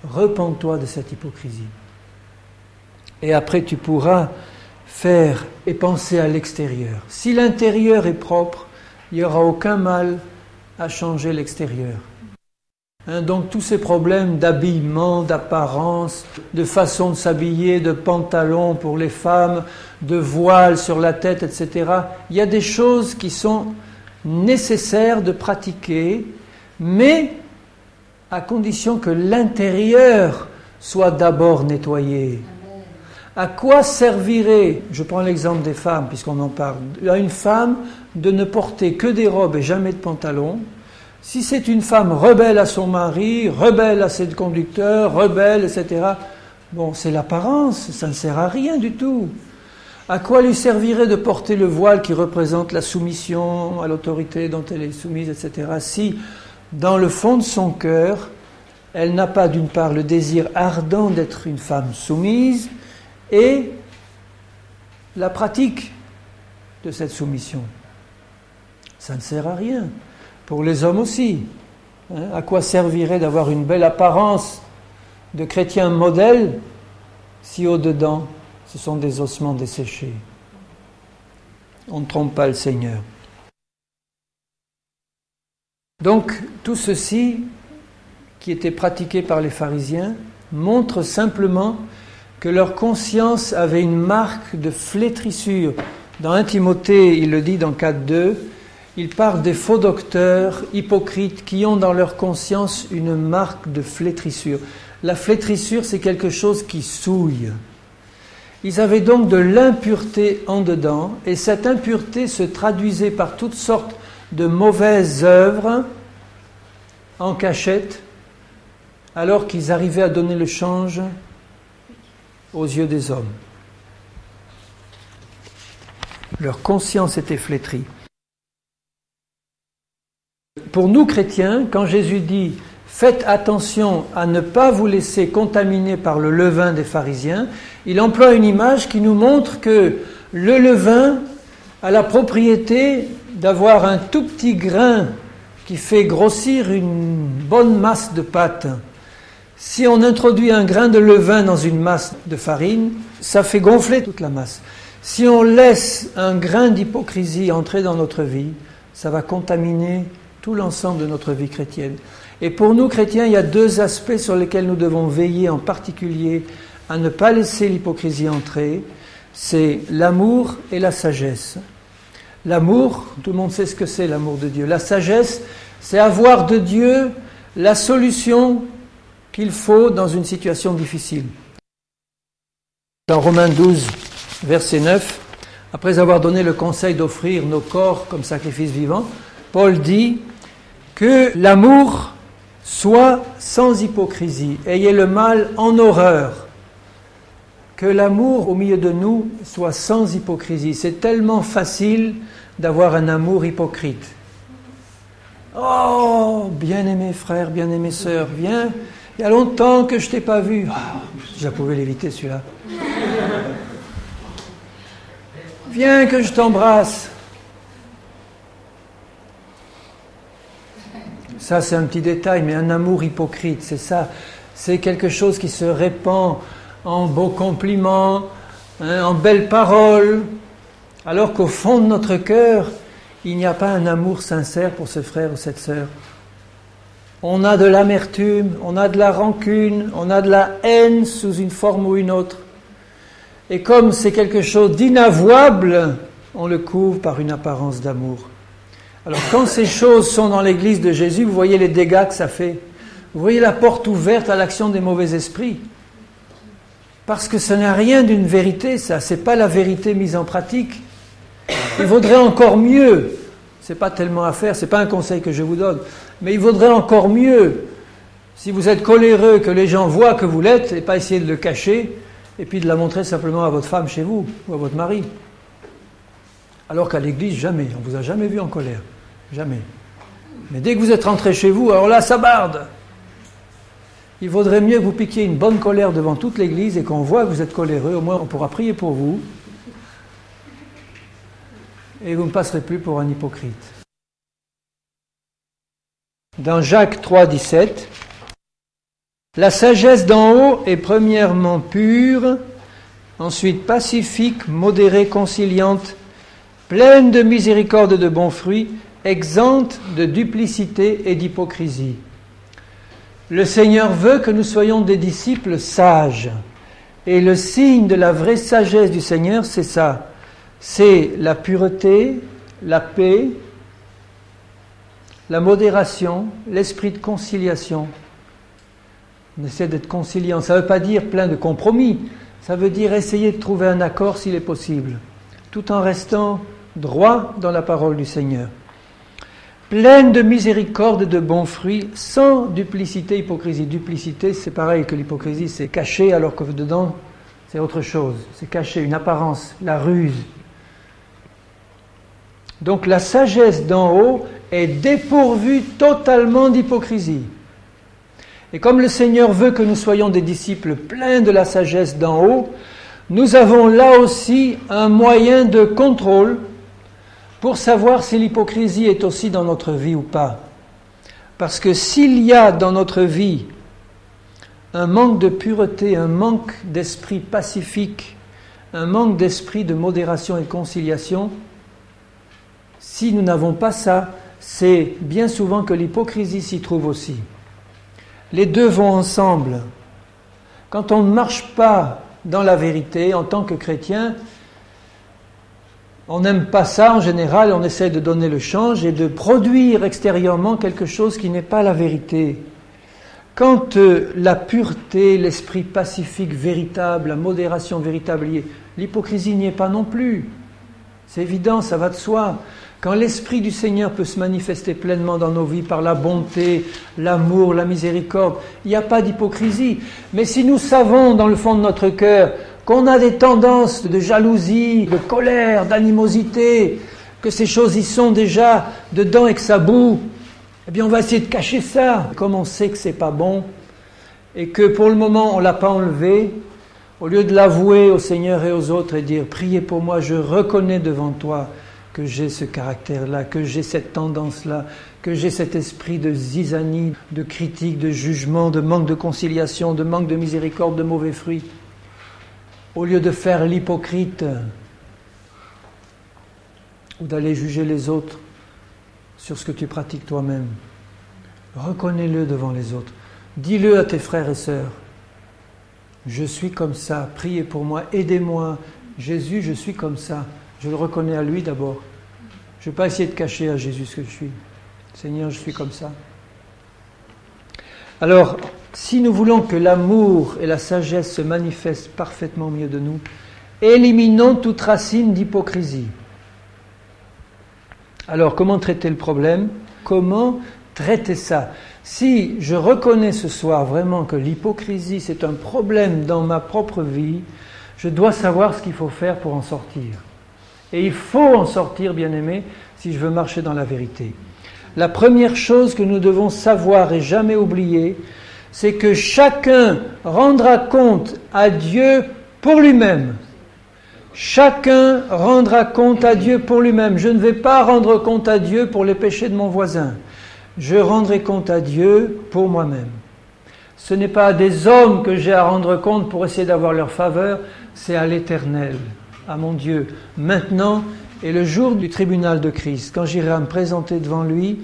Repens-toi de cette hypocrisie. Et après, tu pourras faire et penser à l'extérieur. Si l'intérieur est propre, il n'y aura aucun mal à changer l'extérieur. Donc tous ces problèmes d'habillement, d'apparence, de façon de s'habiller, de pantalons pour les femmes, de voile sur la tête, etc. Il y a des choses qui sont nécessaires de pratiquer, mais à condition que l'intérieur soit d'abord nettoyé. À quoi servirait, je prends l'exemple des femmes puisqu'on en parle, à une femme de ne porter que des robes et jamais de pantalons? Si c'est une femme rebelle à son mari, rebelle à ses conducteurs, rebelle, etc., bon, c'est l'apparence, ça ne sert à rien du tout. À quoi lui servirait de porter le voile qui représente la soumission à l'autorité dont elle est soumise, etc., si, dans le fond de son cœur, elle n'a pas d'une part le désir ardent d'être une femme soumise et la pratique de cette soumission? Ça ne sert à rien. Pour les hommes aussi. À quoi servirait d'avoir une belle apparence de chrétien modèle si au-dedans, ce sont des ossements desséchés? On ne trompe pas le Seigneur. Donc, tout ceci qui était pratiqué par les pharisiens montre simplement que leur conscience avait une marque de flétrissure. Dans 1 Timothée, il le dit dans 4.2, il parle des faux docteurs hypocrites qui ont dans leur conscience une marque de flétrissure. La flétrissure, c'est quelque chose qui souille. Ils avaient donc de l'impureté en dedans, et cette impureté se traduisait par toutes sortes de mauvaises œuvres en cachette, alors qu'ils arrivaient à donner le change aux yeux des hommes. Leur conscience était flétrie. Pour nous chrétiens, quand Jésus dit « Faites attention à ne pas vous laisser contaminer par le levain des pharisiens », il emploie une image qui nous montre que le levain a la propriété d'avoir un tout petit grain qui fait grossir une bonne masse de pâte. Si on introduit un grain de levain dans une masse de farine, ça fait gonfler toute la masse. Si on laisse un grain d'hypocrisie entrer dans notre vie, ça va contaminer tout l'ensemble de notre vie chrétienne. Et pour nous chrétiens, il y a deux aspects sur lesquels nous devons veiller en particulier à ne pas laisser l'hypocrisie entrer, c'est l'amour et la sagesse. L'amour, tout le monde sait ce que c'est l'amour de Dieu. La sagesse, c'est avoir de Dieu la solution qu'il faut dans une situation difficile. Dans Romains 12, verset 9, après avoir donné le conseil d'offrir nos corps comme sacrifice vivant, Paul dit que l'amour soit sans hypocrisie, ayez le mal en horreur. Que l'amour au milieu de nous soit sans hypocrisie. C'est tellement facile d'avoir un amour hypocrite. Oh, bien-aimé frère, bien-aimé sœur, viens, il y a longtemps que je ne t'ai pas vu. Ah, je pouvais l'éviter celui-là. Viens que je t'embrasse. Ça, c'est un petit détail, mais un amour hypocrite, c'est ça. C'est quelque chose qui se répand en beaux compliments, en belles paroles, alors qu'au fond de notre cœur, il n'y a pas un amour sincère pour ce frère ou cette sœur. On a de l'amertume, on a de la rancune, on a de la haine sous une forme ou une autre. Et comme c'est quelque chose d'inavouable, on le couvre par une apparence d'amour. Alors quand ces choses sont dans l'église de Jésus, vous voyez les dégâts que ça fait. Vous voyez la porte ouverte à l'action des mauvais esprits. Parce que ça n'a rien d'une vérité, ça. C'est pas la vérité mise en pratique. Il vaudrait encore mieux, c'est pas tellement à faire, c'est pas un conseil que je vous donne, mais il vaudrait encore mieux, si vous êtes coléreux, que les gens voient que vous l'êtes, et pas essayer de le cacher, et puis de la montrer simplement à votre femme chez vous, ou à votre mari. Alors qu'à l'église, jamais, on vous a jamais vu en colère. Jamais. Mais dès que vous êtes rentré chez vous, alors là, ça barde. Il vaudrait mieux que vous piquiez une bonne colère devant toute l'église et qu'on voit que vous êtes coléreux, au moins on pourra prier pour vous. Et vous ne passerez plus pour un hypocrite. Dans Jacques 3, 17, la sagesse d'en haut est premièrement pure, ensuite pacifique, modérée, conciliante, pleine de miséricorde et de bons fruits, exempte de duplicité et d'hypocrisie. Le Seigneur veut que nous soyons des disciples sages. Et le signe de la vraie sagesse du Seigneur, c'est ça. C'est la pureté, la paix, la modération, l'esprit de conciliation. On essaie d'être conciliant. Ça ne veut pas dire plein de compromis. Ça veut dire essayer de trouver un accord s'il est possible, tout en restant droit dans la parole du Seigneur. Pleine de miséricorde et de bons fruits, sans duplicité, hypocrisie. Duplicité, c'est pareil que l'hypocrisie, c'est caché alors que dedans, c'est autre chose. C'est caché, une apparence, la ruse. Donc la sagesse d'en haut est dépourvue totalement d'hypocrisie. Et comme le Seigneur veut que nous soyons des disciples pleins de la sagesse d'en haut, nous avons là aussi un moyen de contrôle pour savoir si l'hypocrisie est aussi dans notre vie ou pas. Parce que s'il y a dans notre vie un manque de pureté, un manque d'esprit pacifique, un manque d'esprit de modération et de conciliation, si nous n'avons pas ça, c'est bien souvent que l'hypocrisie s'y trouve aussi. Les deux vont ensemble. Quand on ne marche pas dans la vérité en tant que chrétien, on n'aime pas ça en général, on essaie de donner le change et de produire extérieurement quelque chose qui n'est pas la vérité. Quand la pureté, l'esprit pacifique véritable, la modération véritable y est, l'hypocrisie n'y est pas non plus. C'est évident, ça va de soi. Quand l'Esprit du Seigneur peut se manifester pleinement dans nos vies par la bonté, l'amour, la miséricorde, il n'y a pas d'hypocrisie. Mais si nous savons dans le fond de notre cœur qu'on a des tendances de jalousie, de colère, d'animosité, que ces choses y sont déjà dedans et que ça boue, eh bien on va essayer de cacher ça. Comme on sait que c'est pas bon et que pour le moment on l'a pas enlevé, au lieu de l'avouer au Seigneur et aux autres et dire « Priez pour moi, je reconnais devant toi que j'ai ce caractère-là, que j'ai cette tendance-là, que j'ai cet esprit de zizanie, de critique, de jugement, de manque de conciliation, de manque de miséricorde, de mauvais fruits. » Au lieu de faire l'hypocrite ou d'aller juger les autres sur ce que tu pratiques toi-même, reconnais-le devant les autres. Dis-le à tes frères et sœurs. Je suis comme ça, priez pour moi, aidez-moi. Jésus, je suis comme ça. Je le reconnais à lui d'abord. Je ne vais pas essayer de cacher à Jésus ce que je suis. Seigneur, je suis comme ça. Alors, si nous voulons que l'amour et la sagesse se manifestent parfaitement au milieu de nous, Éliminons toute racine d'hypocrisie. Alors, comment traiter le problème? Comment traiter ça? Si je reconnais ce soir vraiment que l'hypocrisie, c'est un problème dans ma propre vie, je dois savoir ce qu'il faut faire pour en sortir. Et il faut en sortir, bien-aimés, si je veux marcher dans la vérité. La première chose que nous devons savoir et jamais oublier, c'est que chacun rendra compte à Dieu pour lui-même. Chacun rendra compte à Dieu pour lui-même. Je ne vais pas rendre compte à Dieu pour les péchés de mon voisin. Je rendrai compte à Dieu pour moi-même. Ce n'est pas à des hommes que j'ai à rendre compte pour essayer d'avoir leur faveur, c'est à l'Éternel, à mon Dieu. Maintenant et le jour du tribunal de Christ, quand j'irai à me présenter devant lui,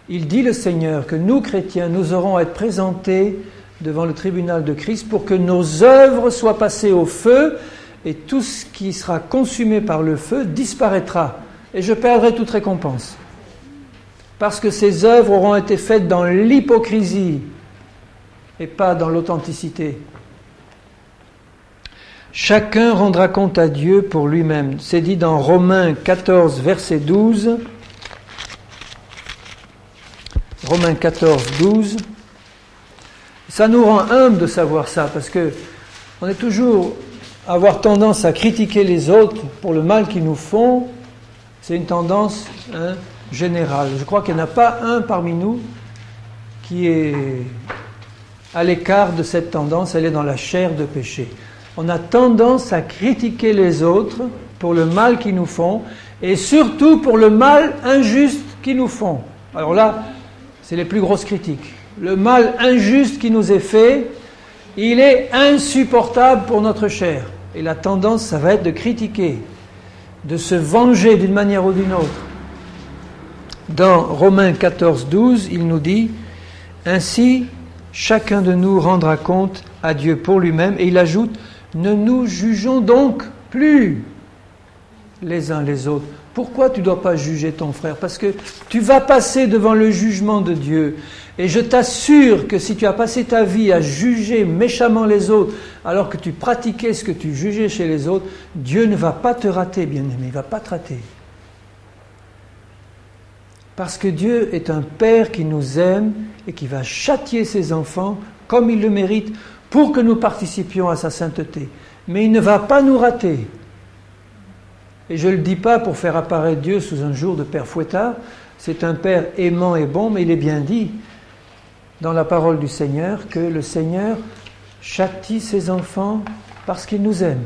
il dit le Seigneur que nous, chrétiens, nous aurons à être présentés devant le tribunal de Christ pour que nos œuvres soient passées au feu et tout ce qui sera consumé par le feu disparaîtra et je perdrai toute récompense. Parce que ces œuvres auront été faites dans l'hypocrisie et pas dans l'authenticité. Chacun rendra compte à Dieu pour lui-même. C'est dit dans Romains 14, verset 12. Romains 14, 12. Ça nous rend humbles de savoir ça, parce que on est toujours à avoir tendance à critiquer les autres pour le mal qu'ils nous font. C'est une tendance générale. Je crois qu'il n'y en a pas un parmi nous qui est à l'écart de cette tendance. Elle est dans la chair de péché. On a tendance à critiquer les autres pour le mal qu'ils nous font et surtout pour le mal injuste qu'ils nous font. Alors là, c'est les plus grosses critiques. Le mal injuste qui nous est fait, il est insupportable pour notre chair. Et la tendance, ça va être de critiquer, de se venger d'une manière ou d'une autre. Dans Romains 14, 12, il nous dit « Ainsi, chacun de nous rendra compte à Dieu pour lui-même. » Et il ajoute « Ne nous jugeons donc plus les uns les autres. » Pourquoi tu ne dois pas juger ton frère? Parce que tu vas passer devant le jugement de Dieu. Et je t'assure que si tu as passé ta vie à juger méchamment les autres, alors que tu pratiquais ce que tu jugeais chez les autres, Dieu ne va pas te rater, bien-aimé, il ne va pas te rater. Parce que Dieu est un Père qui nous aime et qui va châtier ses enfants comme il le mérite pour que nous participions à sa sainteté. Mais il ne va pas nous rater. Et je ne le dis pas pour faire apparaître Dieu sous un jour de Père Fouettard. C'est un Père aimant et bon, mais il est bien dit dans la parole du Seigneur que le Seigneur châtie ses enfants parce qu'il nous aime.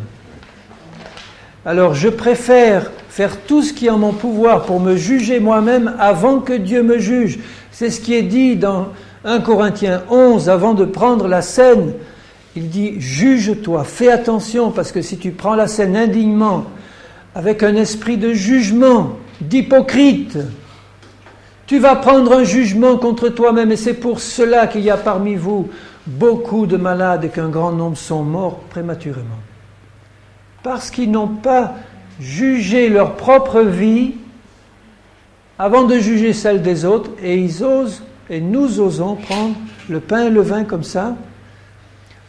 Alors je préfère faire tout ce qui est en mon pouvoir pour me juger moi-même avant que Dieu me juge. C'est ce qui est dit dans 1 Corinthiens 11, avant de prendre la scène. Il dit « Juge-toi, fais attention, parce que si tu prends la scène indignement, avec un esprit de jugement, d'hypocrite, tu vas prendre un jugement contre toi-même. Et c'est pour cela qu'il y a parmi vous beaucoup de malades et qu'un grand nombre sont morts prématurément. Parce qu'ils n'ont pas jugé leur propre vie avant de juger celle des autres, et ils osent, et nous osons prendre le pain et le vin comme ça.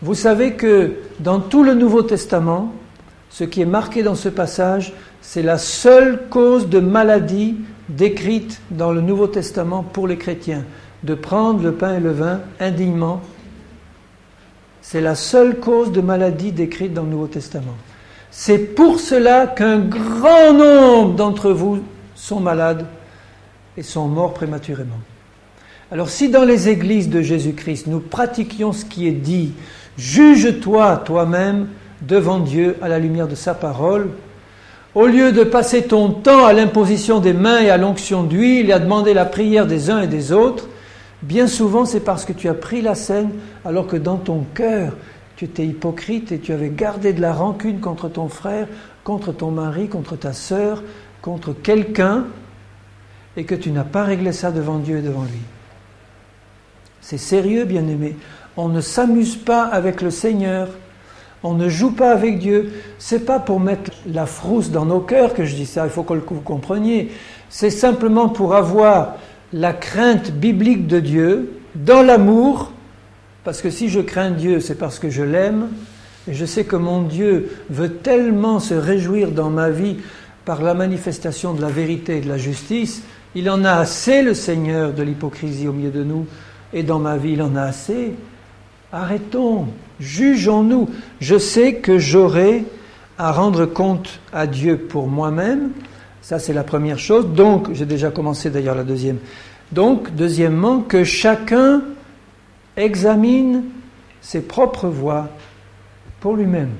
Vous savez que dans tout le Nouveau Testament, ce qui est marqué dans ce passage, c'est la seule cause de maladie décrite dans le Nouveau Testament pour les chrétiens. De prendre le pain et le vin indignement, c'est la seule cause de maladie décrite dans le Nouveau Testament. C'est pour cela qu'un grand nombre d'entre vous sont malades et sont morts prématurément. Alors si dans les églises de Jésus-Christ, nous pratiquions ce qui est dit, juge-toi toi-même devant Dieu à la lumière de sa parole, au lieu de passer ton temps à l'imposition des mains et à l'onction d'huile et à demander la prière des uns et des autres, bien souvent c'est parce que tu as pris la scène alors que dans ton cœur, tu étais hypocrite et tu avais gardé de la rancune contre ton frère, contre ton mari, contre ta sœur, contre quelqu'un, et que tu n'as pas réglé ça devant Dieu et devant lui. C'est sérieux, bien-aimés. On ne s'amuse pas avec le Seigneur. On ne joue pas avec Dieu. C'est pas pour mettre la frousse dans nos cœurs que je dis ça. Il faut que vous compreniez. C'est simplement pour avoir la crainte biblique de Dieu dans l'amour. Parce que si je crains Dieu, c'est parce que je l'aime. Et je sais que mon Dieu veut tellement se réjouir dans ma vie par la manifestation de la vérité et de la justice. Il en a assez, le Seigneur, de l'hypocrisie au milieu de nous. Et dans ma vie, il en a assez. Arrêtons, jugeons-nous. Je sais que j'aurai à rendre compte à Dieu pour moi-même. Ça, c'est la première chose. Donc, j'ai déjà commencé d'ailleurs la deuxième. Donc, deuxièmement, que chacun examine ses propres voies pour lui-même.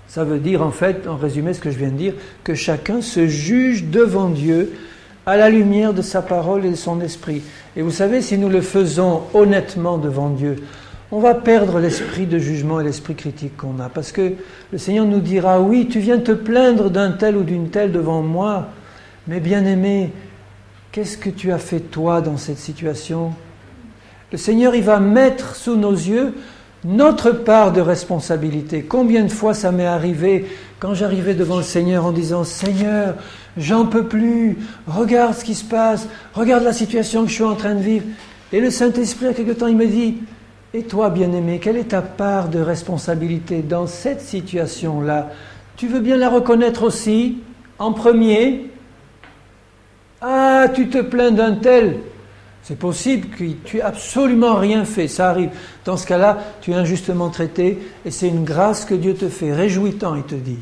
Ça veut dire, en fait, en résumé ce que je viens de dire, que chacun se juge devant Dieu à la lumière de sa parole et de son esprit. Et vous savez, si nous le faisons honnêtement devant Dieu, on va perdre l'esprit de jugement et l'esprit critique qu'on a. Parce que le Seigneur nous dira, oui, tu viens te plaindre d'un tel ou d'une telle devant moi, mais bien-aimé, qu'est-ce que tu as fait toi dans cette situation ? Le Seigneur, il va mettre sous nos yeux notre part de responsabilité. Combien de fois ça m'est arrivé quand j'arrivais devant le Seigneur en disant « Seigneur, j'en peux plus, regarde ce qui se passe, regarde la situation que je suis en train de vivre. » Et le Saint-Esprit, à quelque temps, il me dit « Et toi, bien-aimé, quelle est ta part de responsabilité dans cette situation-là ? Tu veux bien la reconnaître aussi, en premier ? Ah, tu te plains d'un tel. C'est possible que tu n'aies absolument rien fait, ça arrive. Dans ce cas-là, tu es injustement traité et c'est une grâce que Dieu te fait. Réjouis-t'en, il te dit.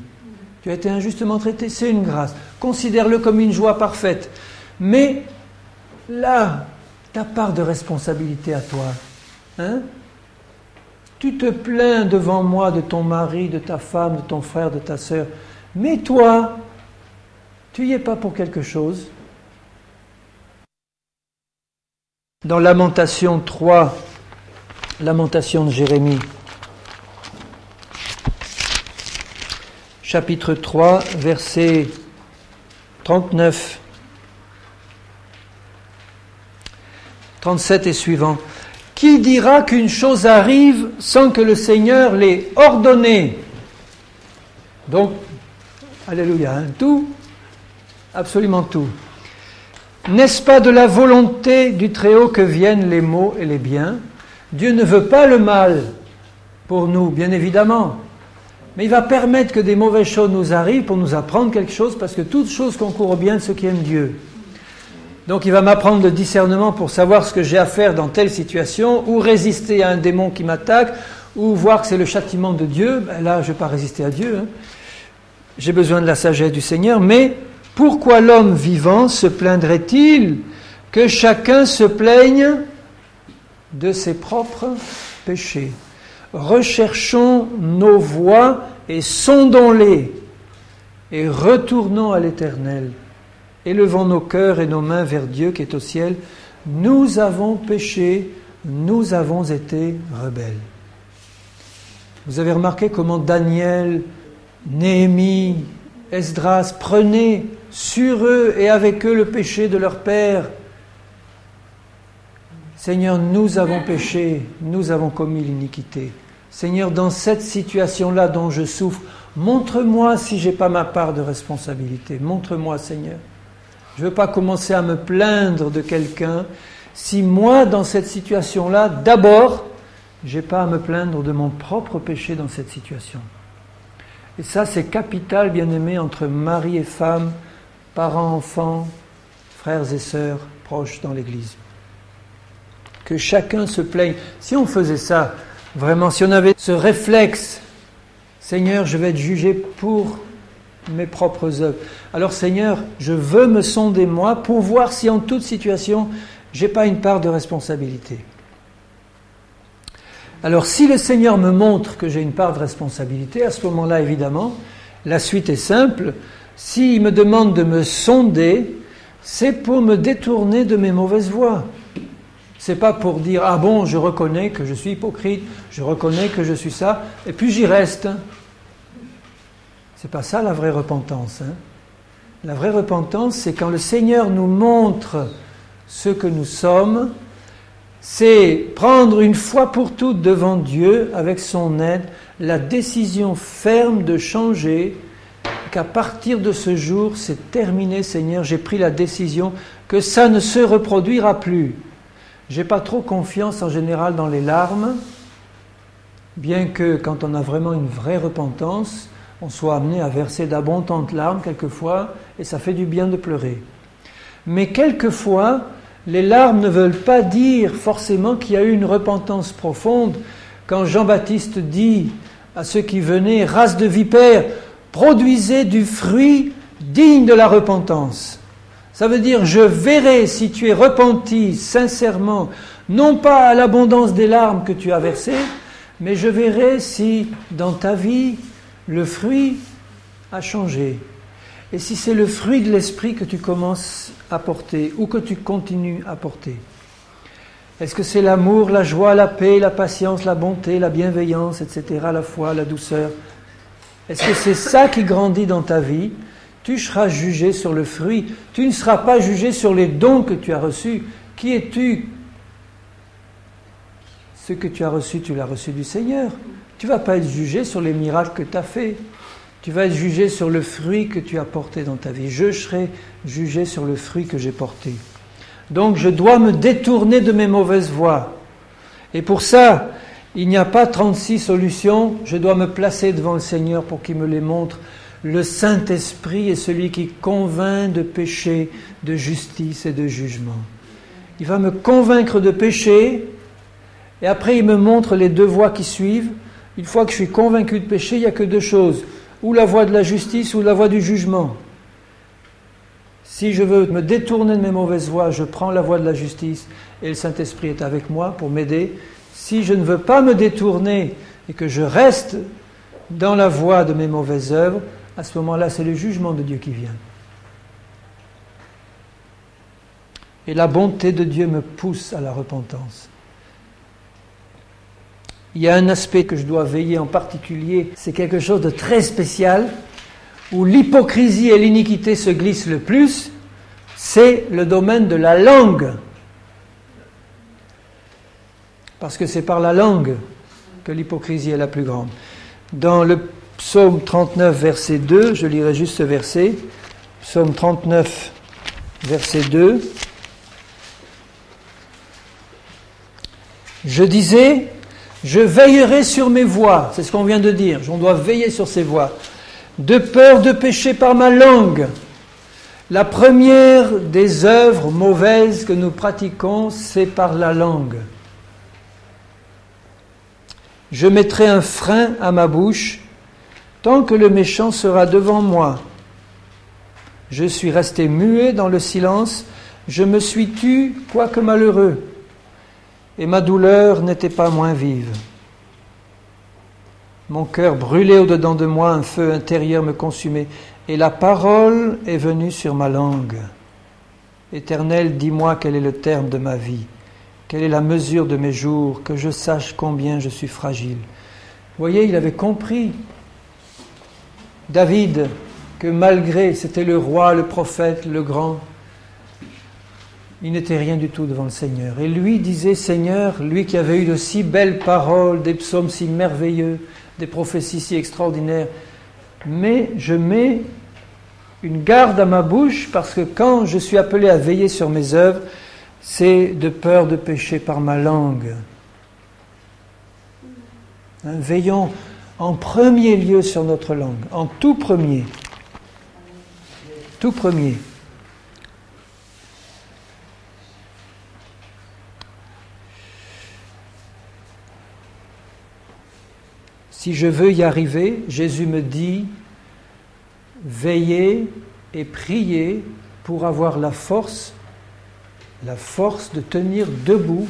Tu as été injustement traité, c'est une grâce. Considère-le comme une joie parfaite. Mais là, ta part de responsabilité à toi. Hein ? Tu te plains devant moi de ton mari, de ta femme, de ton frère, de ta sœur. Mais toi, tu n'y es pas pour quelque chose. Dans Lamentation 3, Lamentation de Jérémie, chapitre 3, verset 39, 37 et suivant. « Qui dira qu'une chose arrive sans que le Seigneur l'ait ordonnée ?» Donc, alléluia, hein, tout, absolument tout. N'est-ce pas de la volonté du Très-Haut que viennent les maux et les biens ? Dieu ne veut pas le mal pour nous, bien évidemment. Mais il va permettre que des mauvaises choses nous arrivent pour nous apprendre quelque chose, parce que toute chose concourt au bien de ceux qui aiment Dieu. Donc il va m'apprendre le discernement pour savoir ce que j'ai à faire dans telle situation, ou résister à un démon qui m'attaque, ou voir que c'est le châtiment de Dieu. Ben là, je ne vais pas résister à Dieu. Hein. J'ai besoin de la sagesse du Seigneur, mais... Pourquoi l'homme vivant se plaindrait-il que chacun se plaigne de ses propres péchés ? Recherchons nos voies et sondons-les, et retournons à l'Éternel. Élevons nos cœurs et nos mains vers Dieu qui est au ciel. Nous avons péché, nous avons été rebelles. Vous avez remarqué comment Daniel, Néhémie, Esdras prenaient sur eux et avec eux le péché de leur père. Seigneur, nous avons péché, nous avons commis l'iniquité. Seigneur, dans cette situation-là dont je souffre, montre-moi si je n'ai pas ma part de responsabilité. Montre-moi, Seigneur. Je ne veux pas commencer à me plaindre de quelqu'un si moi, dans cette situation-là, d'abord, je n'ai pas à me plaindre de mon propre péché dans cette situation. Et ça, c'est capital, bien-aimé, entre mari et femme, parents, enfants, frères et sœurs, proches dans l'Église. Que chacun se plaigne. Si on faisait ça, vraiment, si on avait ce réflexe, Seigneur, je vais être jugé pour mes propres œuvres. Alors Seigneur, je veux me sonder moi pour voir si en toute situation, je n'ai pas une part de responsabilité. Alors si le Seigneur me montre que j'ai une part de responsabilité, à ce moment-là, évidemment, la suite est simple. S'il me demande de me sonder, c'est pour me détourner de mes mauvaises voies. C'est pas pour dire « Ah bon, je reconnais que je suis hypocrite, je reconnais que je suis ça, et puis j'y reste. » C'est pas ça la vraie repentance. Hein. La vraie repentance, c'est quand le Seigneur nous montre ce que nous sommes, c'est prendre une fois pour toutes devant Dieu, avec son aide, la décision ferme de changer, qu'à partir de ce jour, c'est terminé, Seigneur, j'ai pris la décision que ça ne se reproduira plus. J'ai pas trop confiance en général dans les larmes, bien que quand on a vraiment une vraie repentance, on soit amené à verser d'abondantes larmes quelquefois, et ça fait du bien de pleurer. Mais quelquefois, les larmes ne veulent pas dire forcément qu'il y a eu une repentance profonde. Quand Jean-Baptiste dit à ceux qui venaient, race de vipères, produisez du fruit digne de la repentance. Ça veut dire, je verrai si tu es repenti sincèrement, non pas à l'abondance des larmes que tu as versées, mais je verrai si dans ta vie, le fruit a changé. Et si c'est le fruit de l'esprit que tu commences à porter ou que tu continues à porter. Est-ce que c'est l'amour, la joie, la paix, la patience, la bonté, la bienveillance, etc., la foi, la douceur? Est-ce que c'est ça qui grandit dans ta vie? Tu seras jugé sur le fruit. Tu ne seras pas jugé sur les dons que tu as reçus. Qui es-tu? Ce que tu as reçu, tu l'as reçu du Seigneur. Tu ne vas pas être jugé sur les miracles que tu as faits. Tu vas être jugé sur le fruit que tu as porté dans ta vie. Je serai jugé sur le fruit que j'ai porté. Donc je dois me détourner de mes mauvaises voies. Et pour ça, il n'y a pas 36 solutions. Je dois me placer devant le Seigneur pour qu'il me les montre. Le Saint-Esprit est celui qui convainc de péché, de justice et de jugement. Il va me convaincre de péché, et après il me montre les deux voies qui suivent. Une fois que je suis convaincu de péché, il n'y a que deux choses. Ou la voie de la justice ou la voie du jugement. Si je veux me détourner de mes mauvaises voies, je prends la voie de la justice et le Saint-Esprit est avec moi pour m'aider. Si je ne veux pas me détourner et que je reste dans la voie de mes mauvaises œuvres, à ce moment-là, c'est le jugement de Dieu qui vient. Et la bonté de Dieu me pousse à la repentance. Il y a un aspect que je dois veiller en particulier, c'est quelque chose de très spécial, où l'hypocrisie et l'iniquité se glissent le plus, c'est le domaine de la langue. Parce que c'est par la langue que l'hypocrisie est la plus grande. Dans le Psaume 39, verset 2, je lirai juste ce verset. Psaume 39, verset 2. Je disais, je veillerai sur mes voies. C'est ce qu'on vient de dire. On doit veiller sur ses voies. De peur de pécher par ma langue. La première des œuvres mauvaises que nous pratiquons, c'est par la langue. Je mettrai un frein à ma bouche tant que le méchant sera devant moi. Je suis resté muet dans le silence, je me suis tu, quoique malheureux, et ma douleur n'était pas moins vive. Mon cœur brûlait au-dedans de moi, un feu intérieur me consumait, et la parole est venue sur ma langue. Éternel, dis-moi quel est le terme de ma vie, quelle est la mesure de mes jours, que je sache combien je suis fragile. Vous voyez, il avait compris, David, que malgré, c'était le roi, le prophète, le grand, il n'était rien du tout devant le Seigneur. Et lui disait, Seigneur, lui qui avait eu de si belles paroles, des psaumes si merveilleux, des prophéties si extraordinaires, mais je mets une garde à ma bouche parce que quand je suis appelé à veiller sur mes œuvres, c'est de peur de pécher par ma langue. Veillons en premier lieu sur notre langue, en tout premier. Tout premier. Si je veux y arriver, Jésus me dit, veillez et priez pour avoir la force de tenir debout,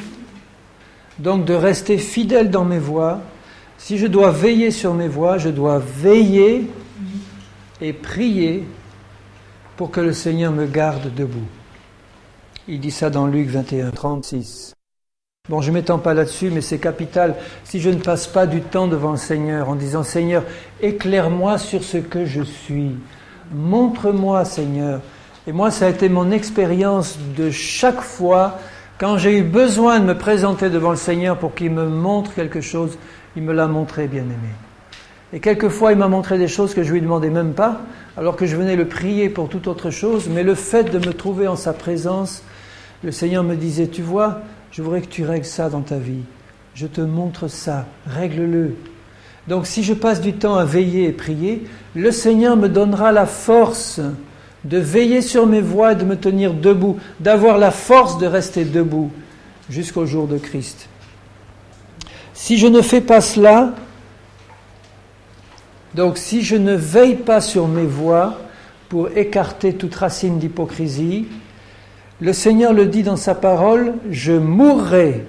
donc de rester fidèle dans mes voies. Si je dois veiller sur mes voies, je dois veiller et prier pour que le Seigneur me garde debout. Il dit ça dans Luc 21, 36. Bon, je ne m'étends pas là-dessus, mais c'est capital. Si je ne passe pas du temps devant le Seigneur en disant « Seigneur, éclaire-moi sur ce que je suis. Montre-moi, Seigneur. » Et moi, ça a été mon expérience de chaque fois, quand j'ai eu besoin de me présenter devant le Seigneur pour qu'il me montre quelque chose, il me l'a montré, bien-aimé. Et quelquefois, il m'a montré des choses que je lui demandais même pas, alors que je venais le prier pour toute autre chose, mais le fait de me trouver en sa présence, le Seigneur me disait « Tu vois, je voudrais que tu règles ça dans ta vie. je te montre ça, règle-le. Donc si je passe du temps à veiller et prier, le Seigneur me donnera la force de veiller sur mes voies et de me tenir debout, d'avoir la force de rester debout jusqu'au jour de Christ. Si je ne fais pas cela, donc si je ne veille pas sur mes voies pour écarter toute racine d'hypocrisie, le Seigneur le dit dans sa parole, je mourrai.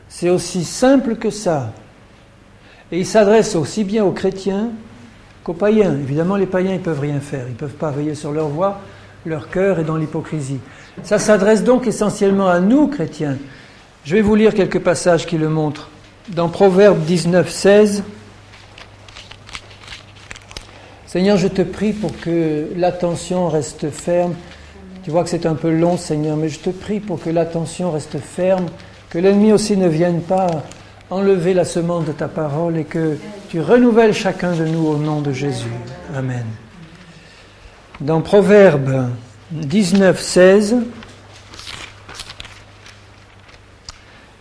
C'est aussi simple que ça. Et il s'adresse aussi bien aux chrétiens qu'aux païens. Évidemment, les païens, ils ne peuvent rien faire. Ils ne peuvent pas veiller sur leur voie, leur cœur est dans l'hypocrisie. Ça s'adresse donc essentiellement à nous, chrétiens. Je vais vous lire quelques passages qui le montrent. Dans Proverbe 19, 16, Seigneur, je te prie pour que l'attention reste ferme. Tu vois que c'est un peu long, Seigneur, mais je te prie pour que l'attention reste ferme, que l'ennemi aussi ne vienne pas enlever la semence de ta parole et que tu renouvelles chacun de nous au nom de Jésus. Amen. Dans Proverbe 19, 16,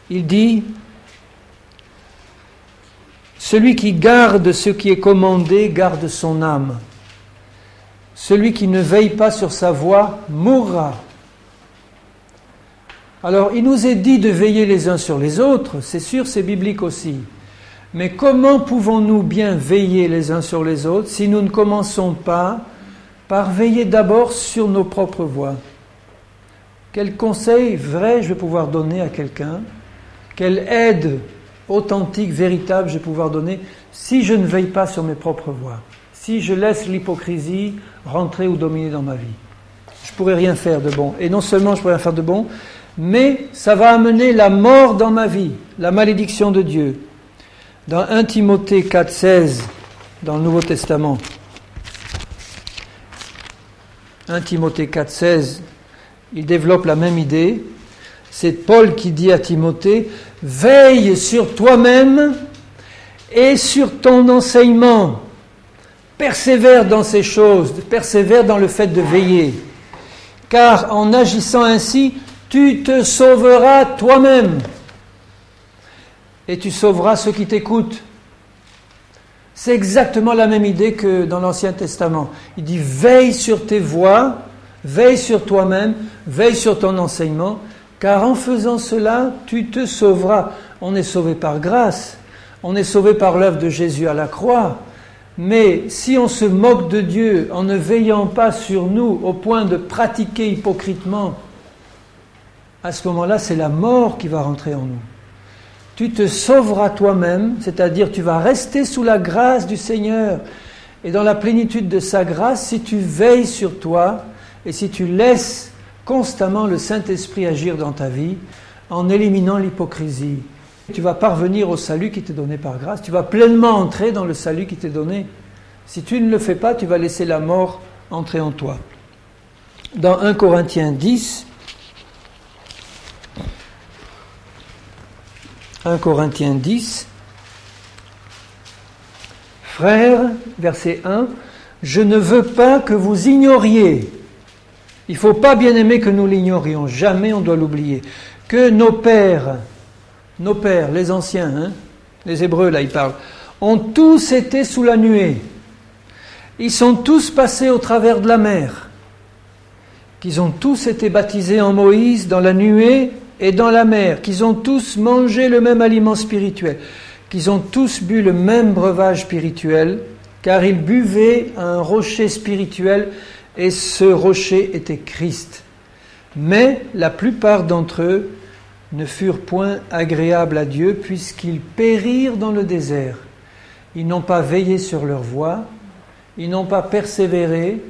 il dit « Celui qui garde ce qui est commandé garde son âme. Celui qui ne veille pas sur sa voie mourra. » Alors, il nous est dit de veiller les uns sur les autres, c'est sûr, c'est biblique aussi. Mais comment pouvons-nous bien veiller les uns sur les autres si nous ne commençons pas par veiller d'abord sur nos propres voies? Quel conseil vrai je vais pouvoir donner à quelqu'un? Quelle aide authentique, véritable je vais pouvoir donner si je ne veille pas sur mes propres voies? Si je laisse l'hypocrisie rentrer ou dominer dans ma vie? Je ne pourrai rien faire de bon. Et non seulement je ne pourrai rien faire de bon, mais ça va amener la mort dans ma vie, la malédiction de Dieu. Dans 1 Timothée 4, 16, dans le Nouveau Testament, 1 Timothée 4, 16, il développe la même idée. C'est Paul qui dit à Timothée, « Veille sur toi-même et sur ton enseignement. Persévère dans ces choses, persévère dans le fait de veiller. Car en agissant ainsi, tu te sauveras toi-même et tu sauveras ceux qui t'écoutent. » C'est exactement la même idée que dans l'Ancien Testament. Il dit, veille sur tes voies, veille sur toi-même, veille sur ton enseignement, car en faisant cela, tu te sauveras. On est sauvé par grâce, on est sauvé par l'œuvre de Jésus à la croix. Mais si on se moque de Dieu en ne veillant pas sur nous au point de pratiquer hypocritement, à ce moment-là, c'est la mort qui va rentrer en nous. Tu te sauveras toi-même, c'est-à-dire tu vas rester sous la grâce du Seigneur. Et dans la plénitude de sa grâce, si tu veilles sur toi et si tu laisses constamment le Saint-Esprit agir dans ta vie en éliminant l'hypocrisie, tu vas parvenir au salut qui t'est donné par grâce. Tu vas pleinement entrer dans le salut qui t'est donné. Si tu ne le fais pas, tu vas laisser la mort entrer en toi. Dans 1 Corinthiens 10, 1 Corinthiens 10, Frères, verset 1, « Je ne veux pas que vous ignoriez. » Il ne faut pas, bien aimer, que nous l'ignorions. Jamais on doit l'oublier. Que nos pères, les anciens, les Hébreux, là, ils parlent, ont tous été sous la nuée. Ils sont tous passés au travers de la mer. Qu'ils ont tous été baptisés en Moïse, dans la nuée et dans la mer. Qu'ils ont tous mangé le même aliment spirituel. Qu'ils ont tous bu le même breuvage spirituel, car ils buvaient à un rocher spirituel, et ce rocher était Christ. Mais la plupart d'entre eux ne furent point agréables à Dieu, puisqu'ils périrent dans le désert. Ils n'ont pas veillé sur leur voie, ils n'ont pas persévéré,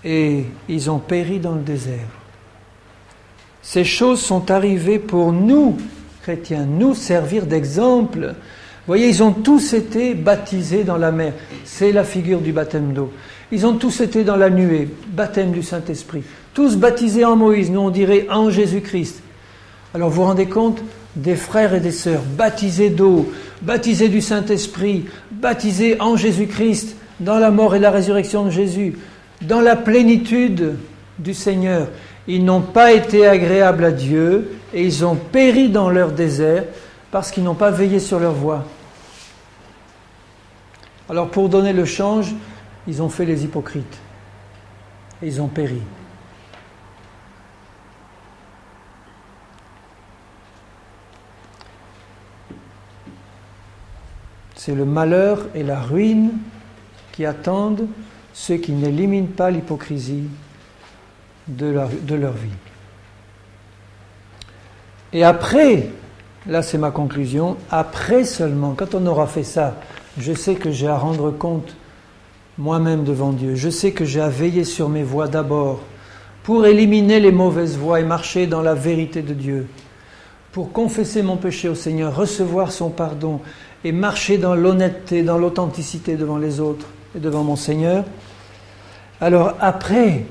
et ils ont péri dans le désert. Ces choses sont arrivées pour nous, chrétiens, nous servir d'exemple. Vous voyez, ils ont tous été baptisés dans la mer. C'est la figure du baptême d'eau. Ils ont tous été dans la nuée, baptême du Saint-Esprit. Tous baptisés en Moïse, nous on dirait en Jésus-Christ. Alors vous vous rendez compte, des frères et des sœurs baptisés d'eau, baptisés du Saint-Esprit, baptisés en Jésus-Christ, dans la mort et la résurrection de Jésus, dans la plénitude du Seigneur. Ils n'ont pas été agréables à Dieu et ils ont péri dans leur désert parce qu'ils n'ont pas veillé sur leur voie. Alors pour donner le change, ils ont fait les hypocrites et ils ont péri. C'est le malheur et la ruine qui attendent ceux qui n'éliminent pas l'hypocrisie de leur vie. Et après, là c'est ma conclusion, après seulement, quand on aura fait ça, je sais que j'ai à rendre compte moi-même devant Dieu. Je sais que j'ai à veiller sur mes voies d'abord pour éliminer les mauvaises voies et marcher dans la vérité de Dieu, pour confesser mon péché au Seigneur, recevoir son pardon et marcher dans l'honnêteté, dans l'authenticité devant les autres et devant mon Seigneur. Alors après,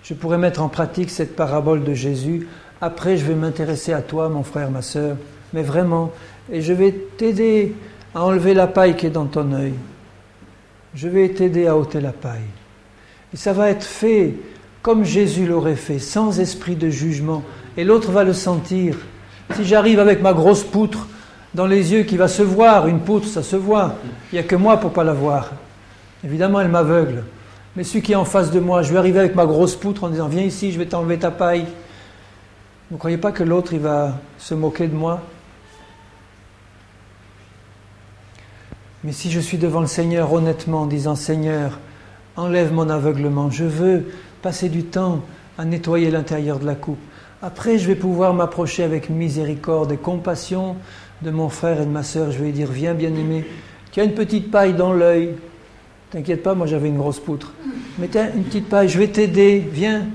je pourrais mettre en pratique cette parabole de Jésus. Après, je vais m'intéresser à toi, mon frère, ma sœur, mais vraiment, et je vais t'aider à enlever la paille qui est dans ton œil. Je vais t'aider à ôter la paille. Et ça va être fait comme Jésus l'aurait fait, sans esprit de jugement. Et l'autre va le sentir. Si j'arrive avec ma grosse poutre dans les yeux qui va se voir, une poutre, ça se voit. Il n'y a que moi pour ne pas la voir. Évidemment, elle m'aveugle. Mais celui qui est en face de moi, je vais arriver avec ma grosse poutre en disant « Viens ici, je vais t'enlever ta paille ». Vous ne croyez pas que l'autre, il va se moquer de moi? Mais si je suis devant le Seigneur honnêtement, en disant « Seigneur, enlève mon aveuglement, je veux passer du temps à nettoyer l'intérieur de la coupe ». Après, je vais pouvoir m'approcher avec miséricorde et compassion de mon frère et de ma sœur. Je vais lui dire « Viens, bien-aimé, tu as une petite paille dans l'œil. T'inquiète pas, moi j'avais une grosse poutre. Mais tiens, une petite paille, je vais t'aider, viens. »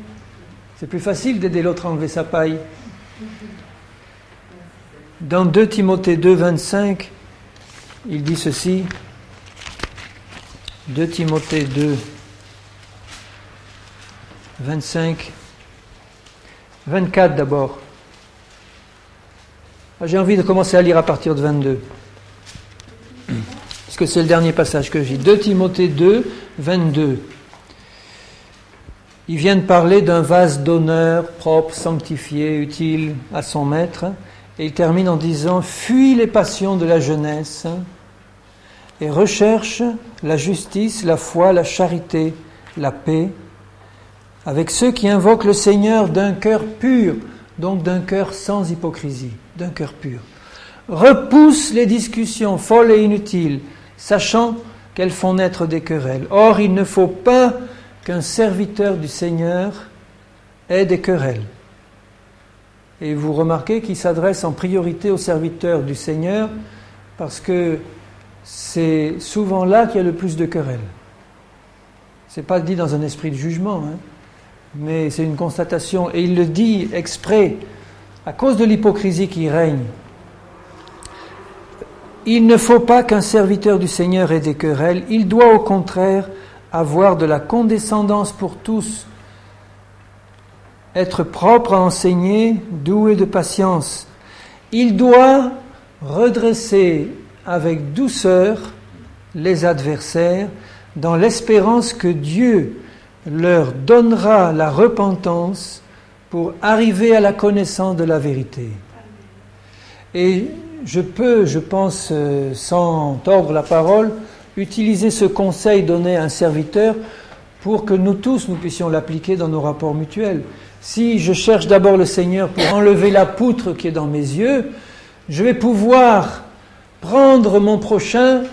C'est plus facile d'aider l'autre à enlever sa paille. Dans 2 Timothée 2, 25, il dit ceci. 2 Timothée 2, 25, 24 d'abord. J'ai envie de commencer à lire à partir de 22. Parce que c'est le dernier passage que j'ai. 2 Timothée 2, 22. Il vient de parler d'un vase d'honneur, propre, sanctifié, utile à son maître. Et il termine en disant « Fuis les passions de la jeunesse et recherche la justice, la foi, la charité, la paix, avec ceux qui invoquent le Seigneur d'un cœur pur, donc d'un cœur sans hypocrisie, d'un cœur pur. Repousse les discussions folles et inutiles, sachant qu'elles font naître des querelles. Or, il ne faut pas qu'un serviteur du Seigneur ait des querelles. » Et vous remarquez qu'il s'adresse en priorité aux serviteurs du Seigneur parce que c'est souvent là qu'il y a le plus de querelles. Ce n'est pas dit dans un esprit de jugement, mais c'est une constatation. Et il le dit exprès à cause de l'hypocrisie qui règne. Il ne faut pas qu'un serviteur du Seigneur ait des querelles. Il doit au contraire avoir de la condescendance pour tous, être propre à enseigner, doué de patience. Il doit redresser avec douceur les adversaires dans l'espérance que Dieu leur donnera la repentance pour arriver à la connaissance de la vérité. Et je peux, je pense, sans tordre la parole, utiliser ce conseil donné à un serviteur pour que nous tous, nous puissions l'appliquer dans nos rapports mutuels. Si je cherche d'abord le Seigneur pour enlever la poutre qui est dans mes yeux, je vais pouvoir prendre mon prochain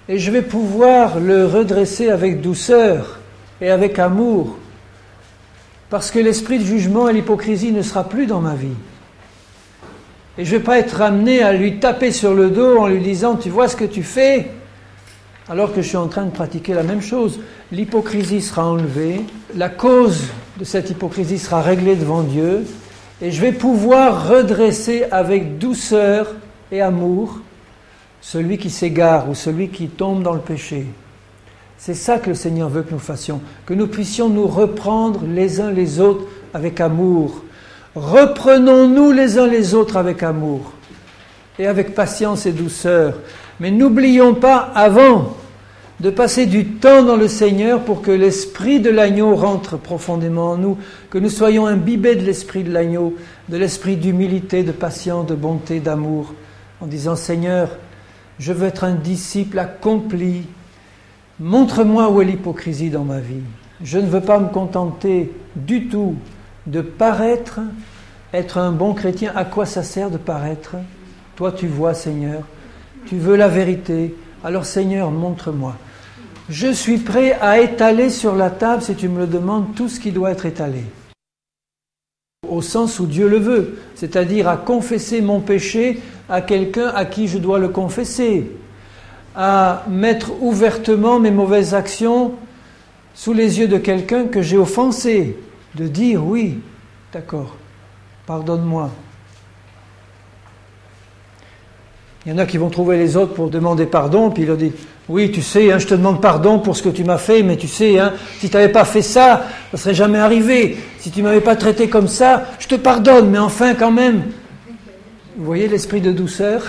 et je vais pouvoir le redresser avec douceur et avec amour. Parce que l'esprit de jugement et l'hypocrisie ne sera plus dans ma vie. Et je ne vais pas être amené à lui taper sur le dos en lui disant « Tu vois ce que tu fais ?» alors que je suis en train de pratiquer la même chose. L'hypocrisie sera enlevée, la cause de cette hypocrisie sera réglée devant Dieu, et je vais pouvoir redresser avec douceur et amour celui qui s'égare ou celui qui tombe dans le péché. C'est ça que le Seigneur veut que nous fassions, que nous puissions nous reprendre les uns les autres avec amour. Reprenons-nous les uns les autres avec amour et avec patience et douceur. Mais n'oublions pas avant de passer du temps dans le Seigneur pour que l'esprit de l'agneau rentre profondément en nous, que nous soyons imbibés de l'esprit de l'agneau, de l'esprit d'humilité, de patience, de bonté, d'amour, en disant Seigneur, je veux être un disciple accompli. Montre-moi où est l'hypocrisie dans ma vie. Je ne veux pas me contenter du tout de paraître, être un bon chrétien. À quoi ça sert de paraître? Toi tu vois Seigneur, tu veux la vérité. Alors Seigneur, montre-moi. Je suis prêt à étaler sur la table, si tu me le demandes, tout ce qui doit être étalé. Au sens où Dieu le veut, c'est-à-dire à confesser mon péché à quelqu'un à qui je dois le confesser, à mettre ouvertement mes mauvaises actions sous les yeux de quelqu'un que j'ai offensé, de dire oui, d'accord, pardonne-moi. Il y en a qui vont trouver les autres pour demander pardon, puis ils leur disent oui, tu sais, je te demande pardon pour ce que tu m'as fait, mais tu sais, si tu n'avais pas fait ça, ça ne serait jamais arrivé. Si tu ne m'avais pas traité comme ça, je te pardonne, mais enfin quand même. Vous voyez l'esprit de douceur?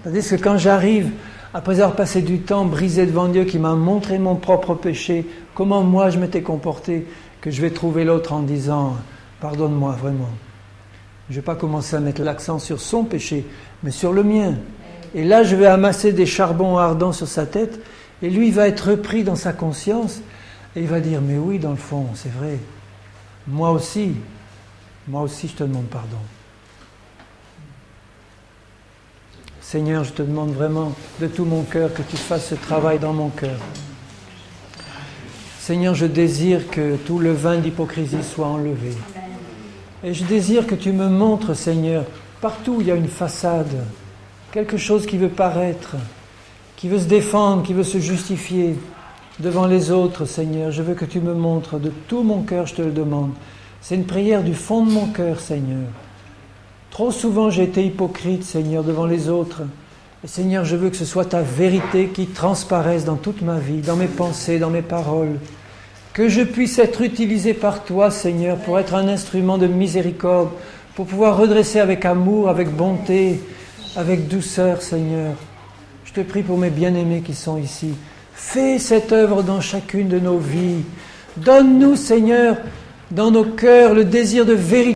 C'est-à-dire que quand j'arrive, après avoir passé du temps brisé devant Dieu, qui m'a montré mon propre péché, comment moi je m'étais comporté, que je vais trouver l'autre en disant pardonne-moi vraiment. Je ne vais pas commencer à mettre l'accent sur son péché, mais sur le mien. Et là, je vais amasser des charbons ardents sur sa tête, et lui, il va être repris dans sa conscience, et il va dire, mais oui, dans le fond, c'est vrai. Moi aussi, je te demande pardon. Seigneur, je te demande vraiment de tout mon cœur que tu fasses ce travail dans mon cœur. Seigneur, je désire que tout levain d'hypocrisie soit enlevé. Et je désire que tu me montres, Seigneur, partout où il y a une façade, quelque chose qui veut paraître, qui veut se défendre, qui veut se justifier devant les autres, Seigneur. Je veux que tu me montres de tout mon cœur, je te le demande. C'est une prière du fond de mon cœur, Seigneur. Trop souvent j'ai été hypocrite, Seigneur, devant les autres. Et Seigneur, je veux que ce soit ta vérité qui transparaisse dans toute ma vie, dans mes pensées, dans mes paroles. Que je puisse être utilisé par toi, Seigneur, pour être un instrument de miséricorde, pour pouvoir redresser avec amour, avec bonté, avec douceur, Seigneur. Je te prie pour mes bien-aimés qui sont ici. Fais cette œuvre dans chacune de nos vies. Donne-nous, Seigneur, dans nos cœurs, le désir de vérité.